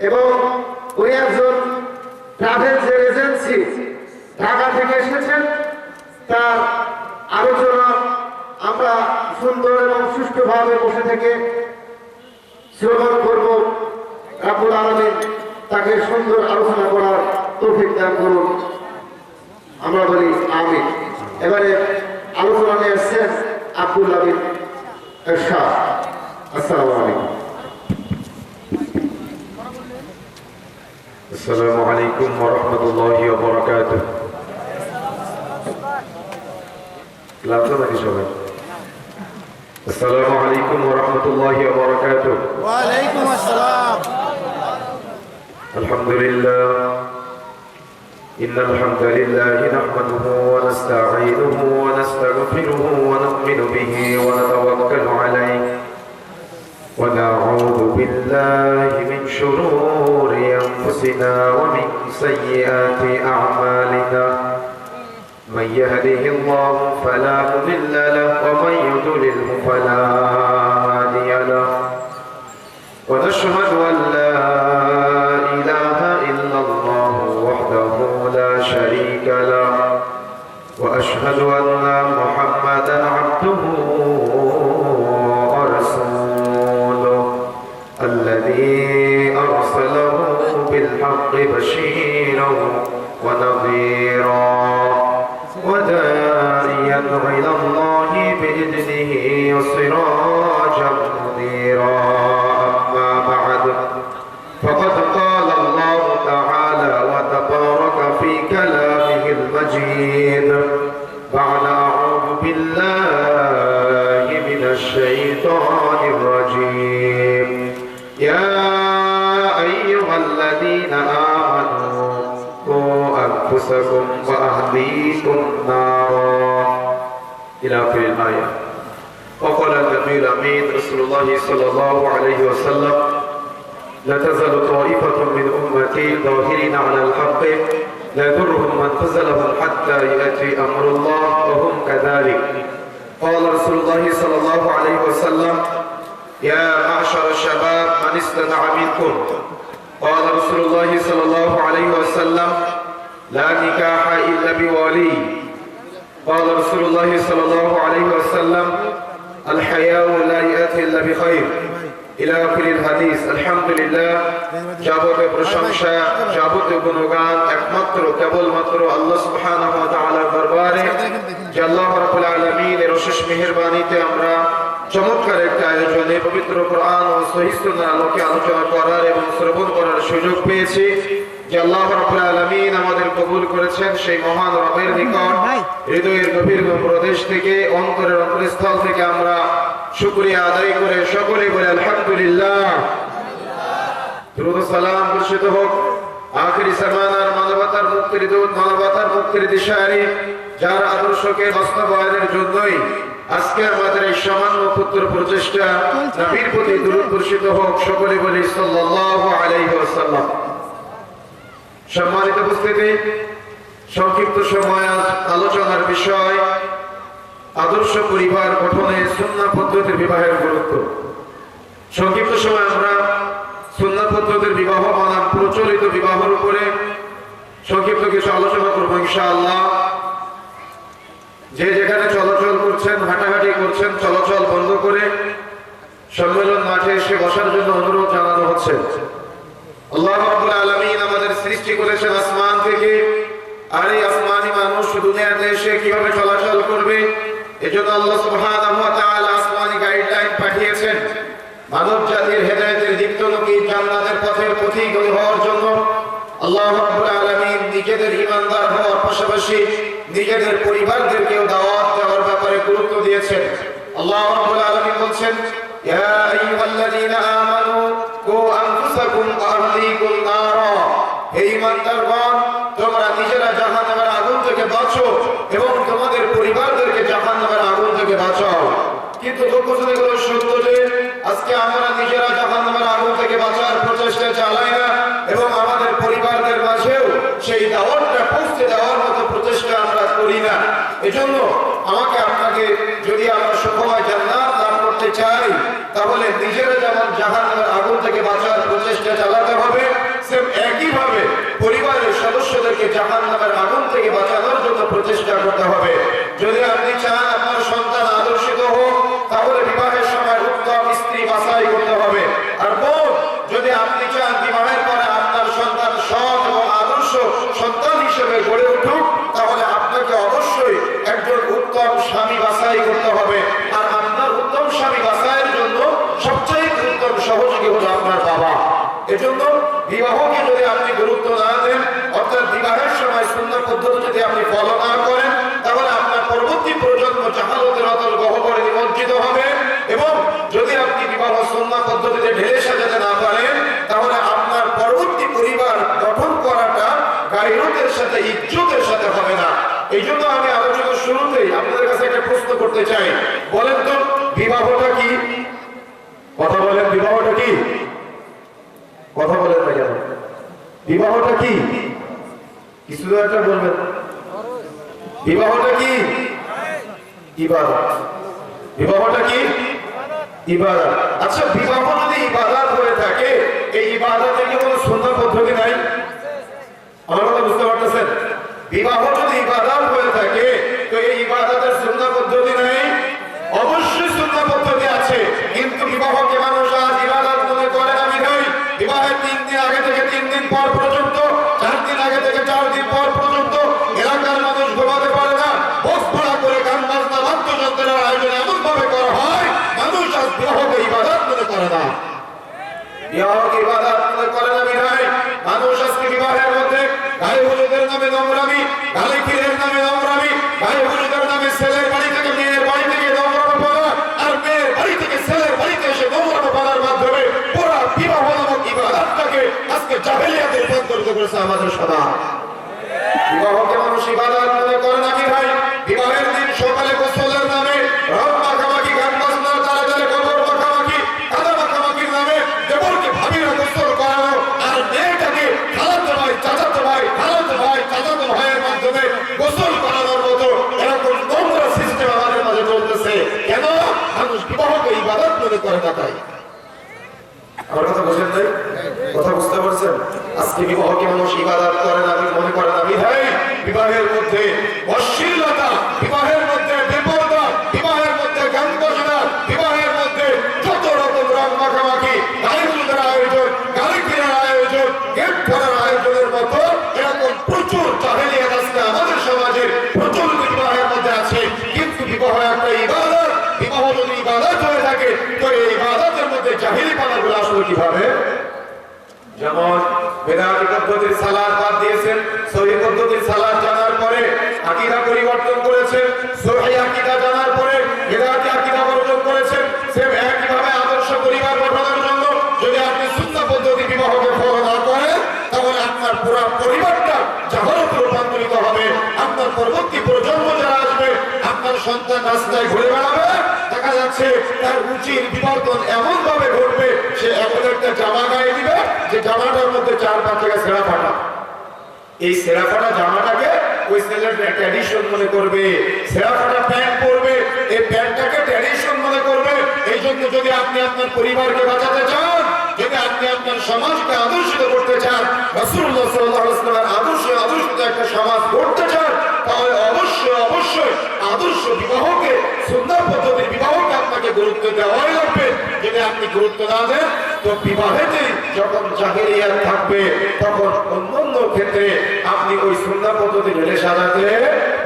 এবং উনি একজন ট্রাভেলস এজেন্সি ঢাকা থেকে এসেছেন। তার আলোচনা আমরা সুন্দর এবং সুষ্ঠুভাবে বসে থেকে শ্রবণ করব। রাব্বুল আলামিন তাকে সুন্দর আলোচনা করার তৌফিক দান করুন, আমরা বলি আমিন। এবারে আলোচনা নিয়ে এসেছেন আব্দুল্লাহ বিন এরশাদ। আসসালামু আলাইকুম। আসসালামু আলাইকুম ওয়া রাহমাতুল্লাহি ওয়া বারাকাতুহু। লাভটা নাকি সবাই? আসসালামু আলাইকুম ওয়া রাহমাতুল্লাহি ওয়া বারাকাতুহু। ওয়া আলাইকুম আসসালাম। আলহামদুলিল্লাহ ইন্নাল হামদালিল্লাহি নাহমাদুহু ওয়া নাস্তাঈনুহু ওয়া নাস্তাগফিরুহু ওয়া নু'মিনু বিহি ওয়া নাতাওয়াক্কালু আলাইহি ওয়া না'উযু বিল্লাহি মিন শুরুরি আনফুসিনা ওয়া মিন সাইয়্যাতি আ'মালিনা। من يهده الله فلا مضل له ومن يضلله فلا هادي له ونشهد أن لا إله إلا الله وحده لا شريك له وأشهد أن محمدا عبده ورسوله الذي أرسله بالحق بشيرا ونذيرا وداعيا إلى الله بإذنه وسراجا منيرا. أما بعد فقد قال الله تعالى وتبارك في كلامه المجيد بعد أعوذ بالله من الشيطان الرجيم يا أيها الذين آمنوا قوا أنفسكم وأهليكم نارا إلى آخر الآية. وقال النبي الأمين رسول الله صلى الله عليه وسلم لا تزال طائفة من أمتي ظاهرين على الحق لا يضرهم من خذلهم حتى يأتي أمر الله وهم كذلك. قال رسول الله صلى الله عليه وسلم يا معشر الشباب من استطاع منكم. قال رسول الله صلى الله عليه وسلم لا نكاح إلا بولي. قال رسول الله صلى الله عليه وسلم الحياء لا يأتي إلا بخير إلى آخر الحديث. الحمد لله যাবতীয় প্রশংসা যাবতীয় গুণগান একমাত্র কেবলমাত্র আল্লাহ সুবহানাহু ওয়া তাআলার দরবারে, যে আল্লাহ রাব্বুল আলামিনের অশেষ মেহেরবানিতে আমরা চমৎকার একটা আয়োজনে পবিত্র কোরআন ও সহিহ সুন্নাহর আলোকে আলোচনা করার এবং শ্রবণ করার সুযোগ পেয়েছি। যে আল্লাহ রাব্বুল আলামিন আমাদের কবুল করেছেন, সেই মহান রবের নিকট হৃদয়ের গভীর প্রদেশ থেকে অন্তরের অন্তরস্থল থেকে আমরা শুকরিয়া আদায় করে সকলে বলে আলহামদুলিল্লাহ। দুরূদ ও সালাম বর্ষিত হোক আখিরি জামানার মানবতার মুক্তির দূত, মানবতার মুক্তির দিশারি, যার আদর্শকে বাস্তবায়নের জন্যই আজকে আমাদের এই সামান্য ক্ষুদ্র প্রচেষ্টা। নবীর প্রতি দুরূদ বর্ষিত হোক, সকলে বলি সাল্লাল্লাহু আলাইহি ওয়াসাল্লাম। সম্মানিত উপস্থিতি, সংক্ষিপ্ত সময় আলোচনার বিষয় আদর্শ পরিবার গঠনে সুন্নাহ পদ্ধতির বিবাহের গুরুত্ব। সংক্ষিপ্ত সময় আমরা সুন্নাহ পদ্ধতির বিবাহ বনাম প্রচলিত বিবাহের উপরে সংক্ষিপ্ত কিছু আলোচনা করবো ইনশাআল্লাহ। যে যেখানে চলাচল করছেন, হাঁটাহাঁটি করছেন, চলাচল বন্ধ করে সম্মেলন মাঠে এসে বসার জন্য অনুরোধ জানানো হচ্ছে। আল্লাহ রাব্বুল আলামিন আমাদের সৃষ্টি করেছেন আসমান থেকে, আর এই আসমানি মানুষ দুনিয়াতে এসে কিভাবে চলাচল করবে এজন্য আল্লাহ সুবহানাহু ওয়া তাআলা আসমানি গাইডলাইন পাঠিয়েছেন মানব জাতির হেদায়েতের দিকতলকি জান্নাতের পথের পথিক হওয়ার জন্য। আল্লাহ রাব্বুল আলামিন নিজেদের ঈমানদার হওয়ার পাশাপাশি নিজেদের পরিবারদেরকেও দাওয়াত দেওয়ার ব্যাপারে গুরুত্ব দিয়েছেন। আল্লাহ রাব্বুল আলামিন বলছেন ইয়া আইয়ুহাল্লাযীনা আমানু কু আনফুসাকুম ওয়া আহলিকুম নারা। হে ঈমানদারগণ, তোমরা নিজেরা জাহান্নামের আগুন থেকে বাঁচো এবং তোমাদের পরিবারদেরকে জাহান্নামের আগুন থেকে বাঁচাও। কিন্তু দুঃখজনক হলো সত্য যে আজকে আমরা নিজেরা জাহান্নামের আগুন থেকে বাঁচার প্রচেষ্টা চালাই না এবং আমাদের পরিবারদের মাঝেও সেই দাওয়াতটা পৌঁছে দেওয়ার মতো প্রচেষ্টা আমরা করি না। এজন্য আমাকে আপনাকে যদি আমরা সুখময় জান্নাত লাভ করতে চাই, তাহলে নিজেরা যেমন জাহান্নামের আগুন থেকে বাঁচার প্রচেষ্টা চালাতে হবে, সেম একইভাবে পরিবারের সদস্যদেরকে জাহান্নামের আগুন থেকে বাঁচানোর জন্য প্রচেষ্টা করতে হবে। যদি আপনি চান আপনার সন্তান আদর্শিত হোক, তাহলে বিবাহের সময় উত্তম স্ত্রী বাছাই করতে হবে। আর বোন, যদি আপনি চান বিবাহের পরে আপনার সন্তান সৎ এবং আদর্শ সন্তান হিসেবে গড়ে উঠুক, তাহলে আপনাকে অবশ্যই একজন উত্তম স্বামী বাছাই করতে হবে। আর আপনার উত্তম স্বামী বাছাইয়ের জন্য সবচেয়ে উত্তম সহযোগী হলো আপনার বাবা। এজন্য বিবাহকে যদি আপনি গুরুত্ব না দেন, অর্থাৎ বিবাহের সময় সুন্নাহ পদ্ধতি যদি আপনি ফলো না করেন, তাহলে আপনার পরবর্তী প্রজন্ম জাহালতের অতল গহ্বরে নিমজ্জিত হবে। এবং যদি আপনি বিবাহ সুন্নাহ পদ্ধতিতে ঢেলে সাজাতে না পারেন, তাহলে আপনার পরবর্তী পরিবার গঠন করাটা গায়রতের সাথে, ইজ্জতের সাথে হবে না। এই জন্য আমি আলোচনার শুরুতেই আপনাদের কাছে একটা প্রশ্ন করতে চাই। বলেন তো, বিবাহটা কি? কথা বলেন, বিবাহটা কি? কথা বলেন না কেন? বিবাহটা কি? কিছু তো একটা বলবেন। বিবাহটা কি? ইবাদত। বিবাহটা কি? ইবাদত। আচ্ছা, বিবাহ যদি ইবাদত হয়ে থাকে, এই ইবাদতে কি কোনো সুন্নাহ পদ্ধতি নাই? আমার কথা বুঝতে পারতেছেন? বিবাহ যদি ইবাদত হয়ে থাকে, তো এই ইবাদতের সুন্নাহ পদ্ধতি নাই? অবশ্যই সুন্নাহ পদ্ধতি আছে। কিন্তু বিবাহকে মানুষ আজ ইবাদত মনে করে না। বিবাহের 3 দিন আগে থেকে 3 দিন পর পর্যন্ত, 4 দিন আগে থেকে 4 দিন পর পর্যন্ত এলাকার মানুষ ঘুমাতে পারে না। বক্স ভাড়া করে গান বাজনা বাদ্যযন্ত্রের আয়োজন এমন ভাবে করা হয়, মানুষ আজ বিবাহকে ইবাদত মনে করে না। বিবাহকে ইবাদত মনে করে না বিধায় মানুষ আজকে বিবাহের মধ্যে গায়ে হলুদের নামে নোংরামি, গালে ক্ষীরের নামে নোংরামি, গায়ে হলুদের নামে ছেলের বাড়ি থেকে মেয়ের বাড়ি থেকে নোংরামি পড়া, আর মেয়ের বাড়ি থেকে ছেলের বাড়িতে এসে নোংরামি পড়ার মাধ্যমে পুরা বিবাহ নামক ইবাদতটাকে আজকে জাহেলিয়াতে রূপান্তরিত করেছে আমাদের সমাজ। বিবাহকে মানুষ ইবাদত মনে করে না বিধায় বিবাহের দিন সকালে গোসলের নামে রং মাখামাখি, গান বাজনার তালে তালে গোবর মাখামাখি, কাদা মাখামাখির নামে দেবরকে ভাবিরা গোসল করানো, আর মেয়েটাকে খালাতো ভাই, চাচাতো ভাই, খালাতো ভাই, চাচাতো ভাইয়ের মাধ্যমে গোসল করানোর মতো এরকম নোংরা সিস্টেম আমাদের মাঝে চলতেছে। কেন? মানুষ বিবাহকে ইবাদত মনে করে না। তাই আমার কথা বুঝেন নাই? কথা বুঝতে পারছেন? আজকে বিবাহকে মানুষ ইবাদত করে না, মনে করে না বিধায় বিবাহের মধ্যে অশ্লীলতা, বিবাহের মধ্যে বেপরদা, বিবাহের মধ্যে গান বাজনা, বিবাহের মধ্যে যত রকম রং মাখামাখি, গায়ে হলুদের আয়োজন, গাড়ি কেনার আয়োজন, গেট করার আয়োজনের মতো এরকম প্রচুর জাহেলিয়াত আজকে আমাদের সমাজে প্রচলিত বিবাহের মধ্যে আছে। কিন্তু বিবাহ একটা ইবাদত। বিবাহ যদি ইবাদত হয়ে থাকে, তো এই ইবাদতের মধ্যে জাহেলিপানাগুলো আসলে কিভাবে? যেমন বেদাতি পদ্ধতির সালাত বাদ দিয়েছেন, সহিহ পদ্ধতির সালাত জানার পরে আকীদা পরিবর্তন করেছেন, সহিহ আকীদা জানার পরে বেদাতি আকীদা বর্জন করেছেন। সেম একইভাবে আদর্শ পরিবার গঠনের জন্য যদি আপনি সুন্নাহ পদ্ধতি বিবাহকে ফলো না করেন, তাহলে আপনার পুরো পরিবারটা জাহালতে রূপান্তরিত হবে। আপনার পরবর্তী প্রজন্ম যারা আসবে, আপনার সন্তান রাস্তায় ঘুরে বেড়াবে, দেখা যাচ্ছে তার রুচির বিবর্তন এমন ভাবে ঘটবে, সে এমন একটা জামা গায়ে দিবে যে জামাটার মধ্যে 4-5 জায়গায় ছেঁড়া ফাটা। এই ছেঁড়া ফাটা জামাটাকে ওই ছেলের ট্র্যাডিশন মনে করবে, ছেঁড়া ফাটা প্যান্ট পরবে, এই প্যান্টটাকে ট্র্যাডিশন মনে করবে। এই জন্য যদি আপনি আপনার পরিবারকে বাঁচাতে চান, যদি আপনি আপনার সমাজকে আদর্শিত করতে চান, রাসূলুল্লাহ সাল্লাল্লাহু আলাইহি ওয়াসাল্লামের আদর্শিত একটা সমাজ গড়তে চান, তাহলে অবশ্যই অবশ্যই আদর্শ বিবাহকে, সুন্নাহ পদ্ধতির বিবাহকে আপনাকে গুরুত্ব দেওয়াই লাগবে। যদি আপনি গুরুত্ব না দেন, তো বিবাহেতে যখন জাহেলিয়াত থাকবে, তখন অন্যান্য ক্ষেত্রে আপনি ওই সুন্নাহ পদ্ধতি ঢেলে সাজাতে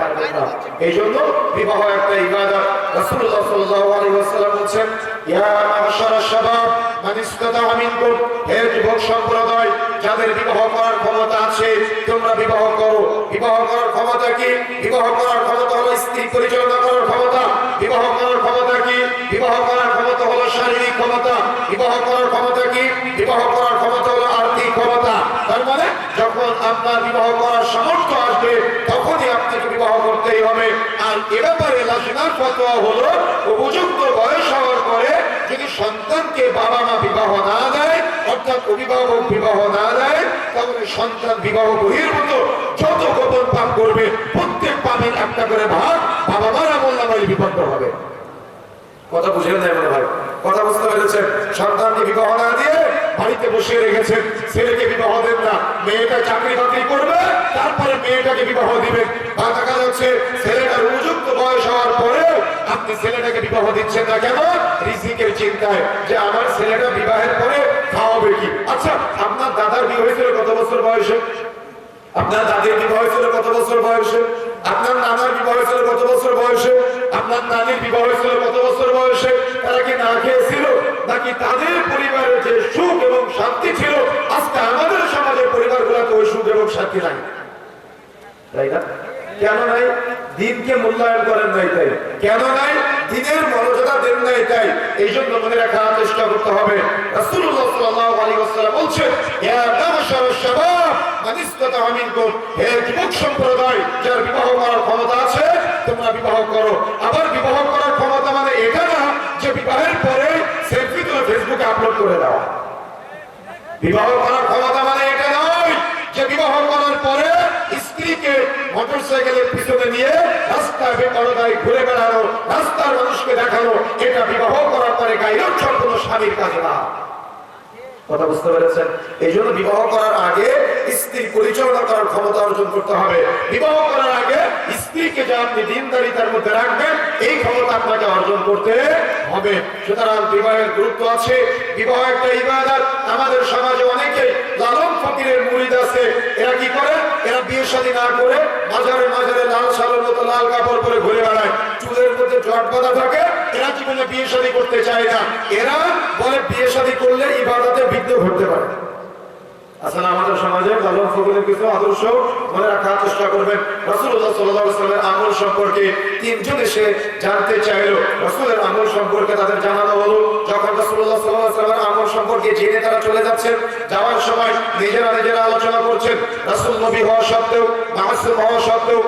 পারবেন না। এই জন্য বিবাহ একটা ইবাদত। রাসূলুল্লাহ সাল্লাল্লাহু আলাইহি ওয়াসাল্লাম বলেছেন, ইয়া মা'শারাশ শাবাব মান ইসতাতা'a মিনকুম, হে যুবক সম্প্রদায়, যাদের বিবাহ করার ক্ষমতা আছে তোমরা বিবাহ করো। বিবাহ করার ক্ষমতা কি? বিবাহ করার ক্ষমতা হলো স্ত্রী পরিচালনা করার ক্ষমতা। বিবাহ করার ক্ষমতা কি? বিবাহ করার ক্ষমতা হলো শারীরিক ক্ষমতা। বিবাহ করার ক্ষমতা কি? বিবাহ করার ক্ষমতা হলো আর্থিক ক্ষমতা। তার মানে যখন আপনার বিবাহ করার সামর্থ্য আসবে, তখনই আপনাকে বিবাহ করতেই হবে। আর এ ব্যাপারে লাজনার ফতোয়া হলো, উপযুক্ত বয়স হওয়ার পরে যদি সন্তানকে বাবা মা বিবাহ না দেয়, অর্থাৎ অভিভাবক বিবাহ না দেয়, তাহলে সন্তান বিবাহ বহির্ভূত যত গোপন পাপ করবে, প্রত্যেক পাপের একটা করে ভাগ বাবা মারা বললাম বিপন্ন হবে। কথা বুঝে নেয় মনে হয়? কথা বুঝতে পেরেছেন? সন্তানকে বিবাহ না দিয়ে বাড়িতে বসিয়ে রেখেছেন, ছেলেকে বিবাহ দেন না, মেয়েটা চাকরি বাকরি করবে তারপরে মেয়েটাকে বিবাহ দিবেন। বা দেখা যাচ্ছে ছেলেটার উপযুক্ত বয়স হওয়ার পরেও আপনি ছেলেটাকে বিবাহ দিচ্ছেন না, কেন? রিজিকের চিন্তায়, যে আমার ছেলেটা বিবাহের পরে খাওয়াবে কি। আচ্ছা, আপনার দাদার বিয়ে হয়েছিল কত বছর বয়সে? আপনার দাদির বিবাহ হয়েছিল কত বছর বয়সে? আপনার নানার বিবাহ হয়েছিল কত বছর বয়সে? আপনার নানির বিবাহ হয়েছিল কত বছর বয়সে? তারা কি না খেয়েছিল? নাকি তাদের পরিবারের যে সুখ এবং শান্তি ছিল, আজকে আমাদের সমাজের পরিবারগুলোতে ওই সুখ এবং শান্তি নাই? তাই না? কেন নাই? দিনকে মূল্যায়ন করেন নাই তাই। কেন নাই? দিনের মর্যাদা দেন নাই তাই। এই জন্য মনে রাখার চেষ্টা করতে হবে। রাসূলুল্লাহ সাল্লাল্লাহু আলাইহি ওয়াসাল্লাম বলছেন, ইয়া মাশারাশ শাবাব মান ইসতাতা মিনকুম, হে যুবক সম্প্রদায়, যার বিবাহ করার ক্ষমতা আছে তোমরা বিবাহ করো। আবার বিবাহ করার ক্ষমতা মানে এটা না যে বিবাহের পরে সেলফি তুলে ফেসবুকে আপলোড করে দাও। বিবাহ করার ক্ষমতা মানে এটা নয় যে বিবাহ করার পরে স্ত্রীকে মোটরসাইকেলের পিছনে নিয়ে রাস্তায় বেপরদায় ঘুরে বেড়ানো, রাস্তার মানুষকে দেখানো, এটা বিবাহ করার পরে গায়ক সম্পূর্ণ স্বামীর কাজে না। কথা বুঝতে পেরেছেন? এই জন্য বিবাহ করার আগে স্ত্রী পরিচালনা করার ক্ষমতা অর্জন করতে হবে। বিবাহ করার আগে স্ত্রীকে যে আপনি দিনদারিতার মধ্যে রাখবেন, এই ক্ষমতা আপনাকে অর্জন করতে হবে। সুতরাং বিবাহের গুরুত্ব আছে। বিবাহ একটা ইবাদত। আমাদের সমাজে অনেকে লালন ফকিরের মুরিদ আছে। এরা কি করে? এরা বিয়ে শাদী না করে মাজারে মাজারে লাল শালের মতো লাল কাপড় পরে ঘুরে বেড়ায়, চুলের মধ্যে জট বাঁধা থাকে। এরা জীবনে বিয়ে শাদী করতে চায় না। এরা বলে বিয়ে শাদী করলে ইবাদতে বিঘ্ন ঘটতে পারে। আসলে আমাদের সমাজে লালন ফকিরের কিছু আদর্শ মনে রাখার চেষ্টা করবেন। রাসূলুল্লাহ সাল্লাল্লাহু আলাইহি ওয়াসাল্লামের আমল সম্পর্কে তিনজন এসে জানতে চাইলো। রাসূলের আমল সম্পর্কে তাদের জানানো হলো। যখন রাসূলুল্লাহ সাল্লাল্লাহু আলাইহি ওয়াসাল্লামের আমল সম্পর্কে জেনে তারা চলে যাচ্ছেন, যাওয়ার সময় নিজেরা আলোচনা করছেন। রাসূল নবী হওয়া সত্ত্বেও, মাসুম হওয়া সত্ত্বেও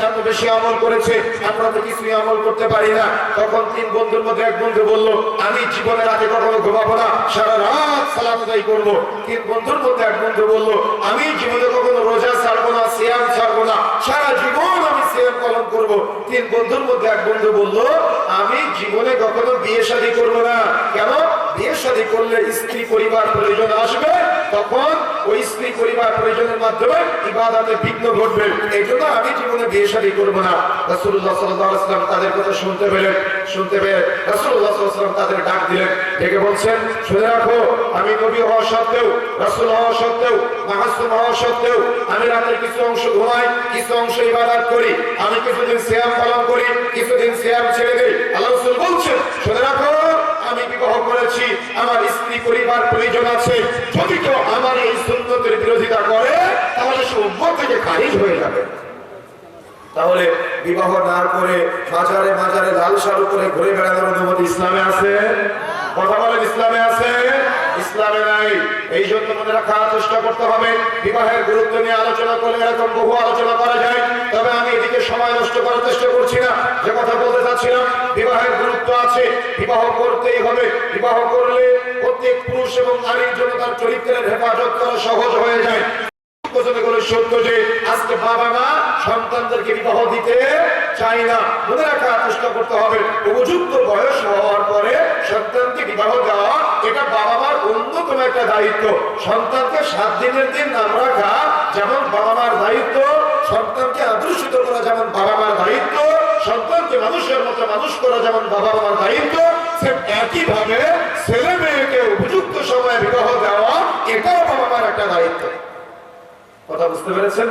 এত বেশি আমল করেছে, আমরা তো কিছুই আমল করতে পারি না। তখন তিন বন্ধুর মধ্যে এক বন্ধু বলল, আমি জীবনে রাতে কখনো ঘুমাবো না, সারা রাত সালাত আদায় করবো। তিন বন্ধুর মধ্যে এক বন্ধু বলল, আমি জীবনে কখনো রোজা ছাড়বো না, সিয়াম ছাড়বো না, সারা জীবন আমি সিয়াম পালন করবো। তিন বন্ধুর মধ্যে এক বন্ধু বলল, আমি জীবনে কখনো বিয়ে শাদী করবো না। কেন? বিয়ে শাদী করলে স্ত্রী পরিবার প্রয়োজন আসবে, তখন ওই স্ত্রী পরিবার প্রয়োজনের মাধ্যমে ইবাদতে বিঘ্ন ঘটবে, এই জন্য আমি জীবনে বিয়ে শাদী করবো না। রাসূলুল্লাহ সাল্লাল্লাহু আলাইহি ওয়াসাল্লাম তাদের কথা শুনতে পেরে রাসূলুল্লাহ সাল্লাল্লাহু আলাইহি ওয়াসাল্লাম তাদের ডাক দিলেন, ডেকে বলছেন, শুনে রাখো, আমি নবী হওয়া সত্ত্বেও, রাসূল হওয়া সত্ত্বেও, মাসুম হওয়া সত্ত্বেও আমি রাতের কিছু অংশ ঘুমাই, কিছু অংশ ইবাদত করি, আমি কিছুদিন সিয়াম পালন করি, কিছুদিন সিয়াম ছেড়ে দেই। আল্লাহ রাসূল বলছেন, শুনে রাখো, আমি বিবাহ করেছি, আমার স্ত্রী পরিবার প্রয়োজন আছে। যদি কেউ আমার এই সুন্নতের বিরোধিতা করে তাহলে সে উম্মত থেকে খারিজ হয়ে যাবে। তাহলে বিবাহ না করে মাজারে মাজারে লাল শাড়ি পরে ঘুরে বেড়ানোর অনুমতি ইসলামে আছে? কথা বলেন, ইসলামে আছে? ইসলামে নাই। এই জন্য মনে রাখার চেষ্টা করতে হবে। বিবাহের গুরুত্ব নিয়ে আলোচনা করলে এরকম বহু আলোচনা করা যায়, তবে আমি এদিকে সময় নষ্ট করার চেষ্টা করছি না। যে কথা বলতে চাচ্ছিলাম, বিবাহের গুরুত্ব আছে, বিবাহ করতেই হবে। বিবাহ করলে প্রত্যেক পুরুষ এবং নারীর জন্য তার চরিত্রের হেফাজত করা সহজ হয়ে যায়। সত্য যে আজকে বাবা মা সন্তানদেরকে বিবাহ দিতে চাই না। মনে রাখার চেষ্টা করতে হবে, উপযুক্ত বয়স হওয়ার পরে সন্তানকে বিবাহ দেওয়া এটা বাবা মার অন্যতম একটা দায়িত্ব। সন্তানকে 7 দিনের দিন নাম রাখা যেমন বাবা মার দায়িত্ব, সন্তানকে আদর্শিত করা যেমন বাবা মার দায়িত্ব, সন্তানকে মানুষের মতো মানুষ করা যেমন বাবা মার দায়িত্ব, একইভাবে ছেলে মেয়েকে উপযুক্ত সময়ে বিবাহ দেওয়া এটাও বাবা মার একটা দায়িত্ব। কথা বুঝতে পেরেছেন?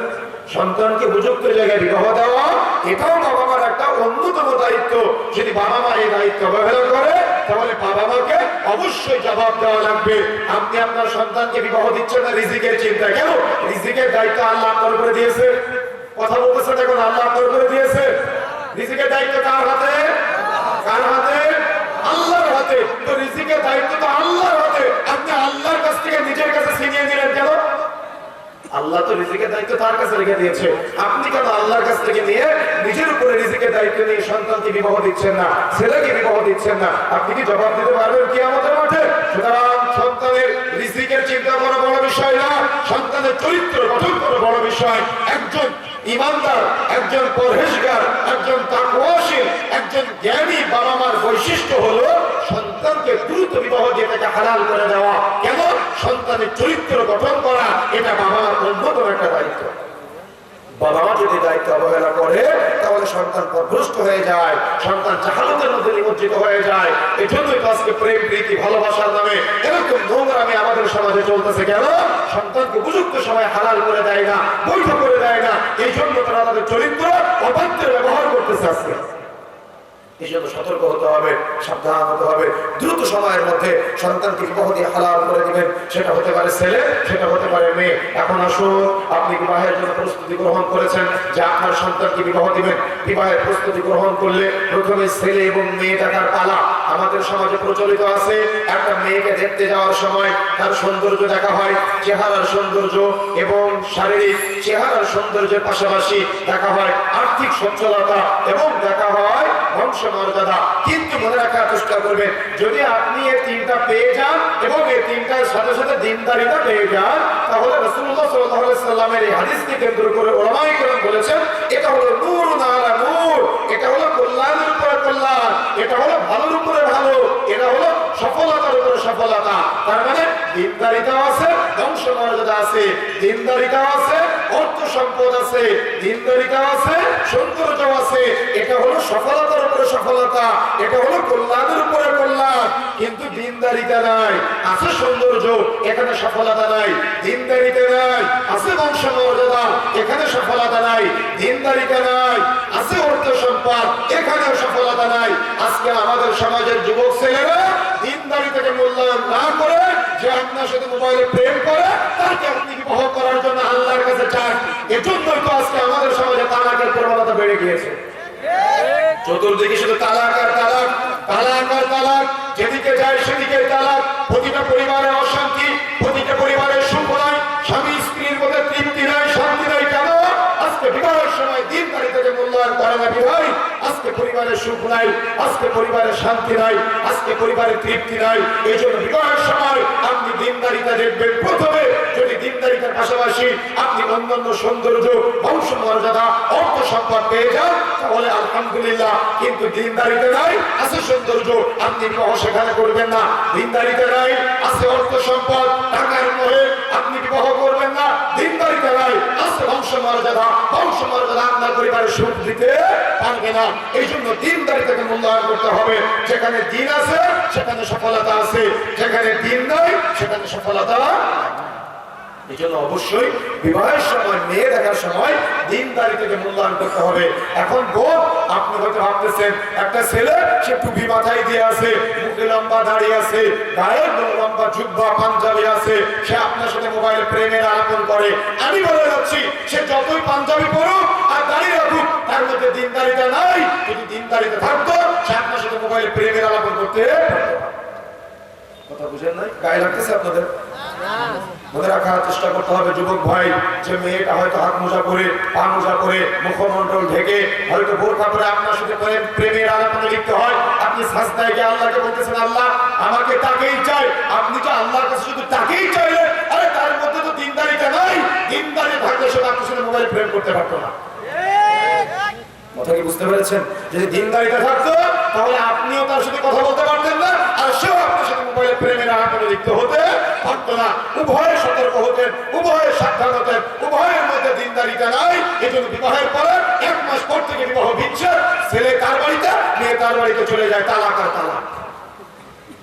সন্তানকে উপযুক্ত জায়গায় বিবাহ দেওয়া এটাও বাবা মার একটা অন্যতম দায়িত্ব। যদি বাবা মা এই দায়িত্ব অবহেলা করে তাহলে বাবা মাকে অবশ্যই জবাব দেওয়া লাগবে। আপনি আপনার সন্তানকে বিবাহ দিচ্ছেন না রিজিকের চিন্তায়। কেন? রিজিকের দায়িত্ব আল্লাহ আপনার উপরে দিয়েছে। কথা বলতেছেন এখন, আল্লাহ আপনার উপরে দিয়েছে। রিজিকের দায়িত্ব কার হাতে? কার হাতে? আল্লাহর হাতে। তো রিজিকের দায়িত্ব তো আল্লাহর হাতে। আপনি আল্লাহর কাছ থেকে নিজের কাছে ছিনিয়ে নিলেন কেন? আল্লাহ তো রিজিকের দায়িত্ব তার কাছে রেখে দিয়েছে, আপনি কেন আল্লাহর কাছ থেকে নিয়ে নিজের উপরে রিজিকের দায়িত্ব নিয়ে সন্তানকে বিবাহ দিচ্ছেন না, ছেলেকে বিবাহ দিচ্ছেন না? আপনি কি জবাব দিতে পারবেন কিয়ামতের মাঠে? সুতরাং সন্তানের রিজিকের চিন্তা করা বড় বিষয় না, সন্তানের চরিত্র গঠন করা বড় বিষয়। একজন ইমানদার, একজন পরহেজগার, একজন তাকওয়াশীল, একজন জ্ঞানী বাবা মার বৈশিষ্ট্য হলো সন্তান সন্তানকে দ্রুত বিবাহ দিয়ে তাকে হালাল করে দেওয়া। কেন? সন্তানের চরিত্র গঠন করা এটা বাবা মার অন্যতম একটা দায়িত্ব। বাবা মা যদি দায়িত্ব অবহেলা করে তাহলে সন্তান পথভ্রষ্ট হয়ে যায়, সন্তান জাহালতের মধ্যে নিমজ্জিত হয়ে যায়। এই জন্যই তো আজকে প্রেম প্রীতি ভালোবাসার নামে এরকম নোংরামি আমাদের সমাজে চলতেছে। কেন? সন্তানকে উপযুক্ত সময় হালাল করে দেয় না, বৈধ করে দেয় না। এই জন্য তারা তাদের চরিত্র অবাধ্যের ব্যবহার করতেছে আজকে। এই জন্য সতর্ক হতে হবে, সাবধান হতে হবে। দ্রুত সময়ের মধ্যে সন্তানকে বিবাহ দিয়ে হালাল করে দিবেন। সেটা হতে পারে ছেলে, সেটা হতে পারে মেয়ে। এখন আসুন, আপনি বিবাহের জন্য প্রস্তুতি গ্রহণ করেছেন যে আপনার সন্তানকে বিবাহ দিবেন। বিবাহের প্রস্তুতি গ্রহণ করলে প্রথমে ছেলে এবং মেয়ে দেখার পালা। আমাদের সমাজে প্রচলিত আছে, একটা মেয়েকে দেখতে যাওয়ার সময় তার সৌন্দর্য দেখা হয়, চেহারার সৌন্দর্য এবং শারীরিক চেহারার সৌন্দর্যের পাশাপাশি দেখা হয় আর্থিক সচ্ছলতা এবং দেখা হয় বংশমর্যাদা। কিন্তু মনে রাখার চেষ্টা করবেন, যদি আপনি এই তিনটা পেয়ে যান এবং এই তিনটার সাথে সাথে দিনদারিতা পেয়ে যান, তাহলে রাসূলুল্লাহ সাল্লাল্লাহু আলাইহি ওয়াসাল্লামের এই হাদিসকে কেন্দ্র করে উলামায়ে কেরাম বলেছেন এটা হলো নূরুন আলা নূর, এটা হলো কল্যাণের উপরে কল্যাণ, এটা হলো ভালোর উপরে ভালো, এটা হলো সফলতার উপরে সফলতা। তার মানে দিনদারিতা আছে, বংশমর্যাদা আছে, দিনদারিতা আছে, অর্থ সম্পদ আছে, দিনদারিতা আছে, সৌন্দর্য আছে। এটা হলো সফলতার উপরে সফলতা, এটা হলো কল্যাণের উপরে কল্যাণ। কিন্তু দিনদারিতা নাই, আছে সৌন্দর্য, এখানে সফলতা নাই। দিনদারিতা নাই, আছে বংশমর্যাদা, এখানে সফলতা নাই। দিনদারিতা নাই, আছে অর্থ সম্পদ, এখানেও সফলতা নাই। আজকে আমাদের সমাজের যুবক ছেলেরা দিনদারিতাকে মূল্যায়ন না করে যে আপনার সাথে মোবাইলে প্রেম করে তাকে আপনি বিবাহ করার জন্য আল্লাহর কাছে চান। এজন্যই তো আজকে আমাদের সমাজে তালাকের প্রবণতা বেড়ে গিয়েছে। চতুর্দিকে শুধু তালাক আর তালাক, তালাক আর তালাক, যেদিকে যায় সেদিকে তালাক। প্রতিটা পরিবারে অশান্তি, প্রতিটা পরিবারের সুখ নাই, স্বামী স্ত্রীর মধ্যে তৃপ্তি নাই, শান্তি নাই। কেন? আজকে বিবাহের সময় দিনদারিতাকে মূল্যায়ন করে না বিধায় আজকে পরিবারের সুখ নাই, আজকে পরিবারের শান্তি নাই, আজকে পরিবারের তৃপ্তি নাই। এই জন্য বিবাহের সময় আপনি দিনদারিতা দেখবেন প্রথমে। যদি দিনদারিতার পাশাপাশি আপনি অন্যান্য সৌন্দর্য, বংশমর্যাদা, অর্থ সম্পদ পেয়ে যান তাহলে আলহামদুলিল্লাহ। কিন্তু দিনদারিতা নাই, আছে সৌন্দর্য, আপনি বিবাহ সেখানে করবেন না। দিনদারিতা নাই, আছে অর্থ সম্পদ, টাকার মোহে আপনি বিবাহ করবেন না। দিনদারিতা নাই, আছে বংশমর্যাদা, বংশমর্যাদা আপনার পরিবারের সুখ দিতে পারবে না। এই জন্য দিনদারিতাকে মূল্যায়ন করতে হবে। যেখানে দিন আছে সেখানে সফলতা আছে, যেখানে দিন নাই সেখানে সফলতা। এই জন্য অবশ্যই বিবাহের সময়, মেয়ে দেখার সময় দিনদারিতাকে মূল্যায়ন করতে হবে। এখন বোন, আপনি হয়তো ভাবতেছেন একটা ছেলে, সে টুপি মাথায় দিয়ে আছে, মুখে লম্বা দাঁড়িয়ে আছে, গায়ে লম্বা জুব্বা পাঞ্জাবি আছে, সে আপনার সাথে মোবাইলে প্রেমের আলাপন করে। আমি বলে যাচ্ছি, সে যতই পাঞ্জাবি পরুক আর দাঁড়িয়ে রাখুক, তার মধ্যে দিনদারিতা নাই। যদি দিনদারিতা থাকতো সে আপনার সাথে মোবাইলে প্রেমের আলাপন করতে। কথা বুঝেন নাই? গায়ে লাগতেছে আপনাদের? মনে রাখার চেষ্টা করতে হবে যুবক ভাই, যে মেয়েটা হয়তো হাত মোজা পরে, পা মোজা পরে, মুখমণ্ডল ঢেকে, হয়তো বোরকা পরে আপনার সাথে প্রেমের আলাপনে লিখতে হয়। আপনি সাজদায় গিয়ে আল্লাহকে বলতেছেন, আল্লাহ আমাকে তাকেই চাই। আপনি তো আল্লাহর কাছে শুধু তাকেই চাইলেন, আরে তার মধ্যে তো দিনদারিতা নাই। দিনদারি থাকলে সে আপনার সাথে মোবাইল প্রেম করতে পারতো না। কথা কি বুঝতে পেরেছেন? যদি দিনদারিতা থাকতো তাহলে আপনিও তার সাথে কথা বলতে পারতেন না, আর সেও আপনার সাথে মোবাইলে প্রেমের আলাপনে লিপ্ত হতে পারতো না। উভয়ে সতর্ক হতেন, উভয়ে সাবধান হতেন, উভয়ের মধ্যে দিনদারিতা নাই। এই জন্য বিবাহের পরে 1 মাস পর থেকে বিবাহ বিচ্ছেদ, ছেলে তার বাড়িতে, মেয়ে তার বাড়িতে চলে যায়, তালাক আর তালাক।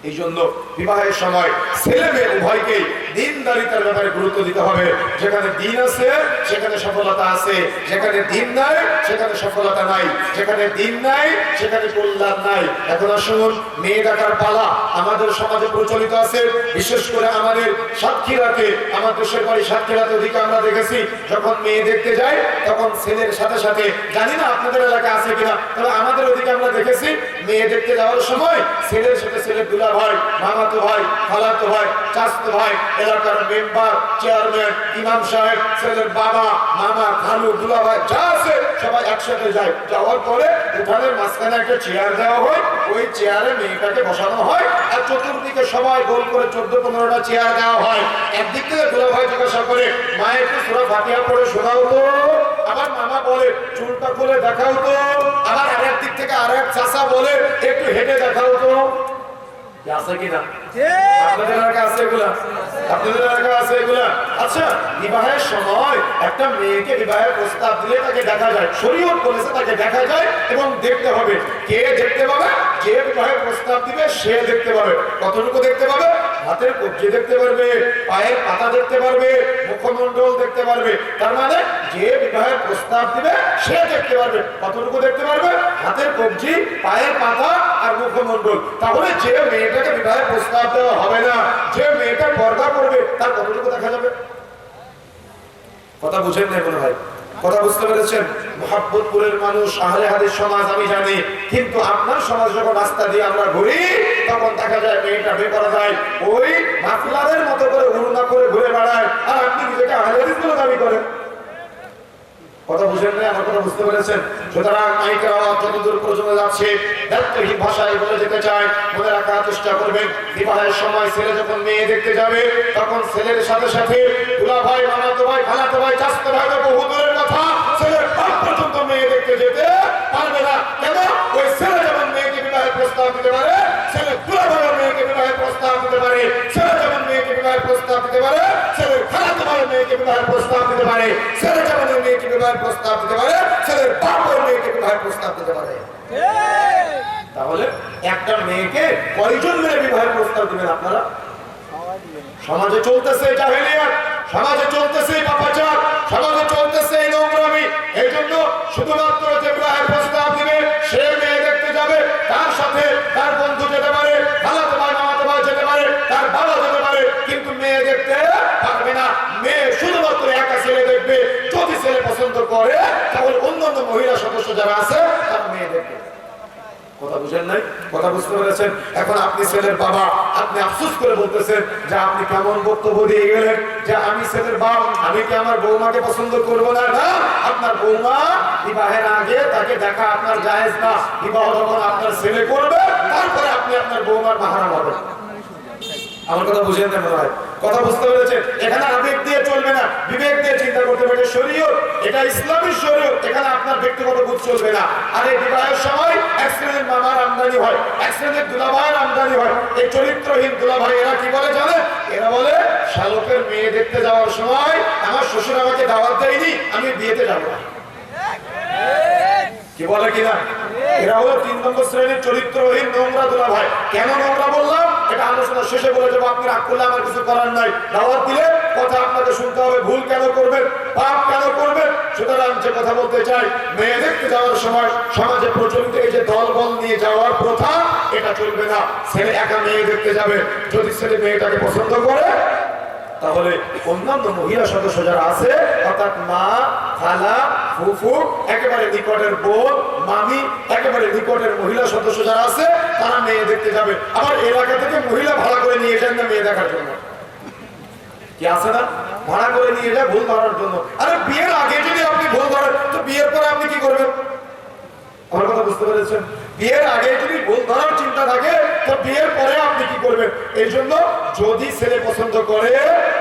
এই জন্য বিবাহের সময় ছেলে মেয়ে উভয়কেই দিনদারিতার ব্যাপারে গুরুত্ব দিতে হবে। যেখানে দিন আছে সেখানে সফলতা আছে, যেখানে দিন নাই সেখানে সফলতা নাই, যেখানে দিন নাই সেখানে কল্যাণ নাই। এখন আসুন, মেয়ে দেখার পালা আমাদের সমাজে প্রচলিত আছে। বিশেষ করে আমাদের সাতক্ষীরাতে, আমার দেশের বাড়ি সাতক্ষীরাতে, ওদিকে আমরা দেখেছি যখন মেয়ে দেখতে যাই তখন ছেলের সাথে সাথে, জানি না আপনাদের এলাকায় আছে কিনা, তবে আমাদের ওদিকে আমরা দেখেছি মেয়ে দেখতে যাওয়ার সময় ছেলের সাথে ছেলের দুলা ভাই, মামাতো ভাই, খালাতো ভাই, চাচাতো ভাই, এলাকার মেম্বার, চেয়ারম্যান, ইমাম সাহেব, ছেলের বাবা, মামা, খালু, দুলা ভাই যা আছে সবাই একসাথে যায়। যাওয়ার পরে উঠানের মাঝখানে একটা চেয়ার দেওয়া হয়, ওই চেয়ারে মেয়েটাকে বসানো হয়, আর চতুর্দিকে সবাই গোল করে 14-15টা চেয়ার দেওয়া হয়। একদিক থেকে দুলা ভাই জিজ্ঞাসা করে, মায়ের একটু সূরা ফাতিহা পড়ে শোনাও তো। আবার মামা বলে, চুলটা খুলে দেখাও তো। আবার আরেক দিক থেকে আরেক চাচা বলে, একটু হেঁটে দেখাও তো। আছে কিনা? আপনাদের এলাকা আছে এগুলা? আপনাদের এলাকা আছে এগুলা? আচ্ছা, বিবাহের সময় একটা মেয়েকে বিবাহের প্রস্তাব দিলে তাকে দেখা যায়, শরীয়ত বলেছে তাকে দেখা যায় এবং দেখতে হবে। কে দেখতে পাবে? যে বিবাহের প্রস্তাব দিবে সে দেখতে পাবে। কতটুকু দেখতে পাবে? হাতের কবজি দেখতে পারবে, পায়ের পাতা দেখতে পারবে, মুখমণ্ডল দেখতে পারবে। তার মানে যে বিবাহের প্রস্তাব দিবে সে দেখতে পারবে। কতটুকু দেখতে পারবে? হাতের কবজি, পায়ের পাতা আর মুখমণ্ডল। তাহলে যে মেয়েটাকে বিবাহের প্রস্তাব দেওয়া হবে না, যে মেয়েটা পর্দা করবে, তার কতটুকু দেখা যাবে? কথা বুঝেন না মনে হয়? কথা বুঝতে পেরেছেন? মুহাব্বতপুরের মানুষ, আহলে হাদিস সমাজ আমি জানি, কিন্তু আপনার সমাজ যখন রাস্তা দিয়ে আমরা ঘুরি তখন দেখা যায় মেয়েটা বেপরদা যায়, ওই মাফলারের মতো করে উড়না করে ঘুরে বেড়ায়, আর আপনি নিজেকে আহলে হাদিস বলে দাবি করেন। কথা বুঝেন না? আমার কথা বুঝতে পেরেছেন? সুতরাং মাইকের আওয়াজ যতদূর পর্যন্ত যাচ্ছে, দায়িত্বহীন ভাষায় বলে যেতে চাই, মনে রাখার চেষ্টা করবেন। বিবাহের সময় ছেলে যখন মেয়ে দেখতে যাবে তখন ছেলের সাথে সাথে দুলা ভাই, মামাতো ভাই, খালাতো ভাই, চাচাতো ভাই তো বহু দূরের কথা, ছেলের বাপ পর্যন্ত মেয়ে দেখতে যেতে পারবে না। কেন? ওই ছেলে যেমন মেয়েকে বিবাহের প্রস্তাব দিতে পারে, ছেলে দুলা ভাইয়ের মেয়েকে বিবাহের প্রস্তাব দিতে পারে, ছেলে যেমন মেয়েকে বিবাহের প্রস্তাব দিতে পারে, ছেলের খালাতো ভাইয়ের মেয়েকে বিবাহের প্রস্তাব দিতে পারে, ছেলে যেমন মেয়েকে বিবাহের প্রস্তাব দিতে পারে, ছেলের বাপের মেয়েকে বিবাহের প্রস্তাব দিতে পারে। তাহলে একটা মেয়েকে কয়জন মেয়ে বিবাহের প্রস্তাব দিবেন আপনারা? সমাজে চলতেছে জাহেলিয়াত, সমাজে চলতেছে পাপাচার, সমাজে চলতেছে নোংরামি। এই জন্য শুধুমাত্র যে বিবাহের প্রস্তাব দিবে সে মেয়ে দেখতে যাবে, তার সাথে তার বন্ধু যেতে পারে, খালাতো ভাই, মামাতো ভাই যেতে পারে, তার বাবা যেতে পারে, কিন্তু মেয়ে দেখতে পারবে না। মেয়ে শুধুমাত্র একা ছেলে দেখবে। যদি ছেলে পছন্দ করে তাহলে অন্যান্য মহিলা সদস্য যারা আছে তারা মেয়ে দেখবে। কথা বুঝেন নাই? কথা বুঝতে পেরেছেন? এখন আপনি ছেলের বাবা, আপনি আফসোস করে বলতেছেন যে আপনি কেমন বক্তব্য দিয়ে গেলেন যে আমি ছেলের বাপ, আমি কি আমার বৌমাকে পছন্দ করবো না? না, আপনার বৌমা বিবাহের আগে তাকে দেখা আপনার জায়েজ না। বিবাহ যখন আপনার ছেলে করবে তারপরে আপনি আপনার বৌমার মাহরাম হবেন। আমার কথা বুঝেন না মনে হয়? কথা বুঝতে পেরেছেন? এখানে আবেগ দিয়ে চলবে না, বিবেক দিয়ে চিন্তা করতে হবে। শরীয়ত, এটা ইসলামী শরীয়ত, এখানে আপনার ব্যক্তিগত বুঝ চলবে না। আর এই বিবাহের সময় এক শ্রেণীর মামার আমদানি হয়, এক শ্রেণীর দুলাভাইয়ের আমদানি হয়। এই চরিত্রহীন দুলাভাই এরা কি বলে জানে? এরা বলে শালকের মেয়ে দেখতে যাওয়ার সময় আমার শ্বশুর আমাকে দাওয়াত দেয়নি, আমি বিয়েতে যাবো না। কি বলে কিনা? এরা হলো 3 নম্বর শ্রেণীর চরিত্রহীন নোংরা দুলাভাই। কেন নোংরা বললাম এটা আলোচনা শেষে বলে যাবো। আপনি রাগ করলে আমার কিছু করার নাই। দাওয়াত দিলে কথা আপনাকে শুনতে হবে। ভুল কেন করবেন? পাপ কেন করবেন? সুতরাং যে কথা বলতে চাই, মেয়ে দেখতে যাওয়ার সময় সমাজে প্রচলিত এই যে দলবল নিয়ে যাওয়ার প্রথা, এটা চলবে না। ছেলে একা মেয়ে দেখতে যাবে, যদি ছেলে মেয়েটাকে পছন্দ করে তাহলে অন্যান্য মহিলা সদস্য যারা আছে, অর্থাৎ মা, খালা, ফুফু, একেবারে নিকটের বোন, মামি, একেবারে নিকটের মহিলা সদস্য যারা আছে তারা মেয়ে দেখতে যাবে। আবার এলাকা থেকে মহিলা ভাড়া করে নিয়ে যান না মেয়ে দেখার জন্য। কি আছে না? ভাড়া করে নিয়ে যায় ভুল ধরার জন্য। আরে বিয়ের আগে যদি আপনি ভুল ধরেন তো বিয়ের পরে আপনি কি করবেন? আমার কথা বুঝতে পেরেছেন? বিয়ের আগে যদি ভুল ধরার চিন্তা থাকে তো বিয়ের পরে আপনি কি করবেন? এই জন্য যদি ছেলে পছন্দ করে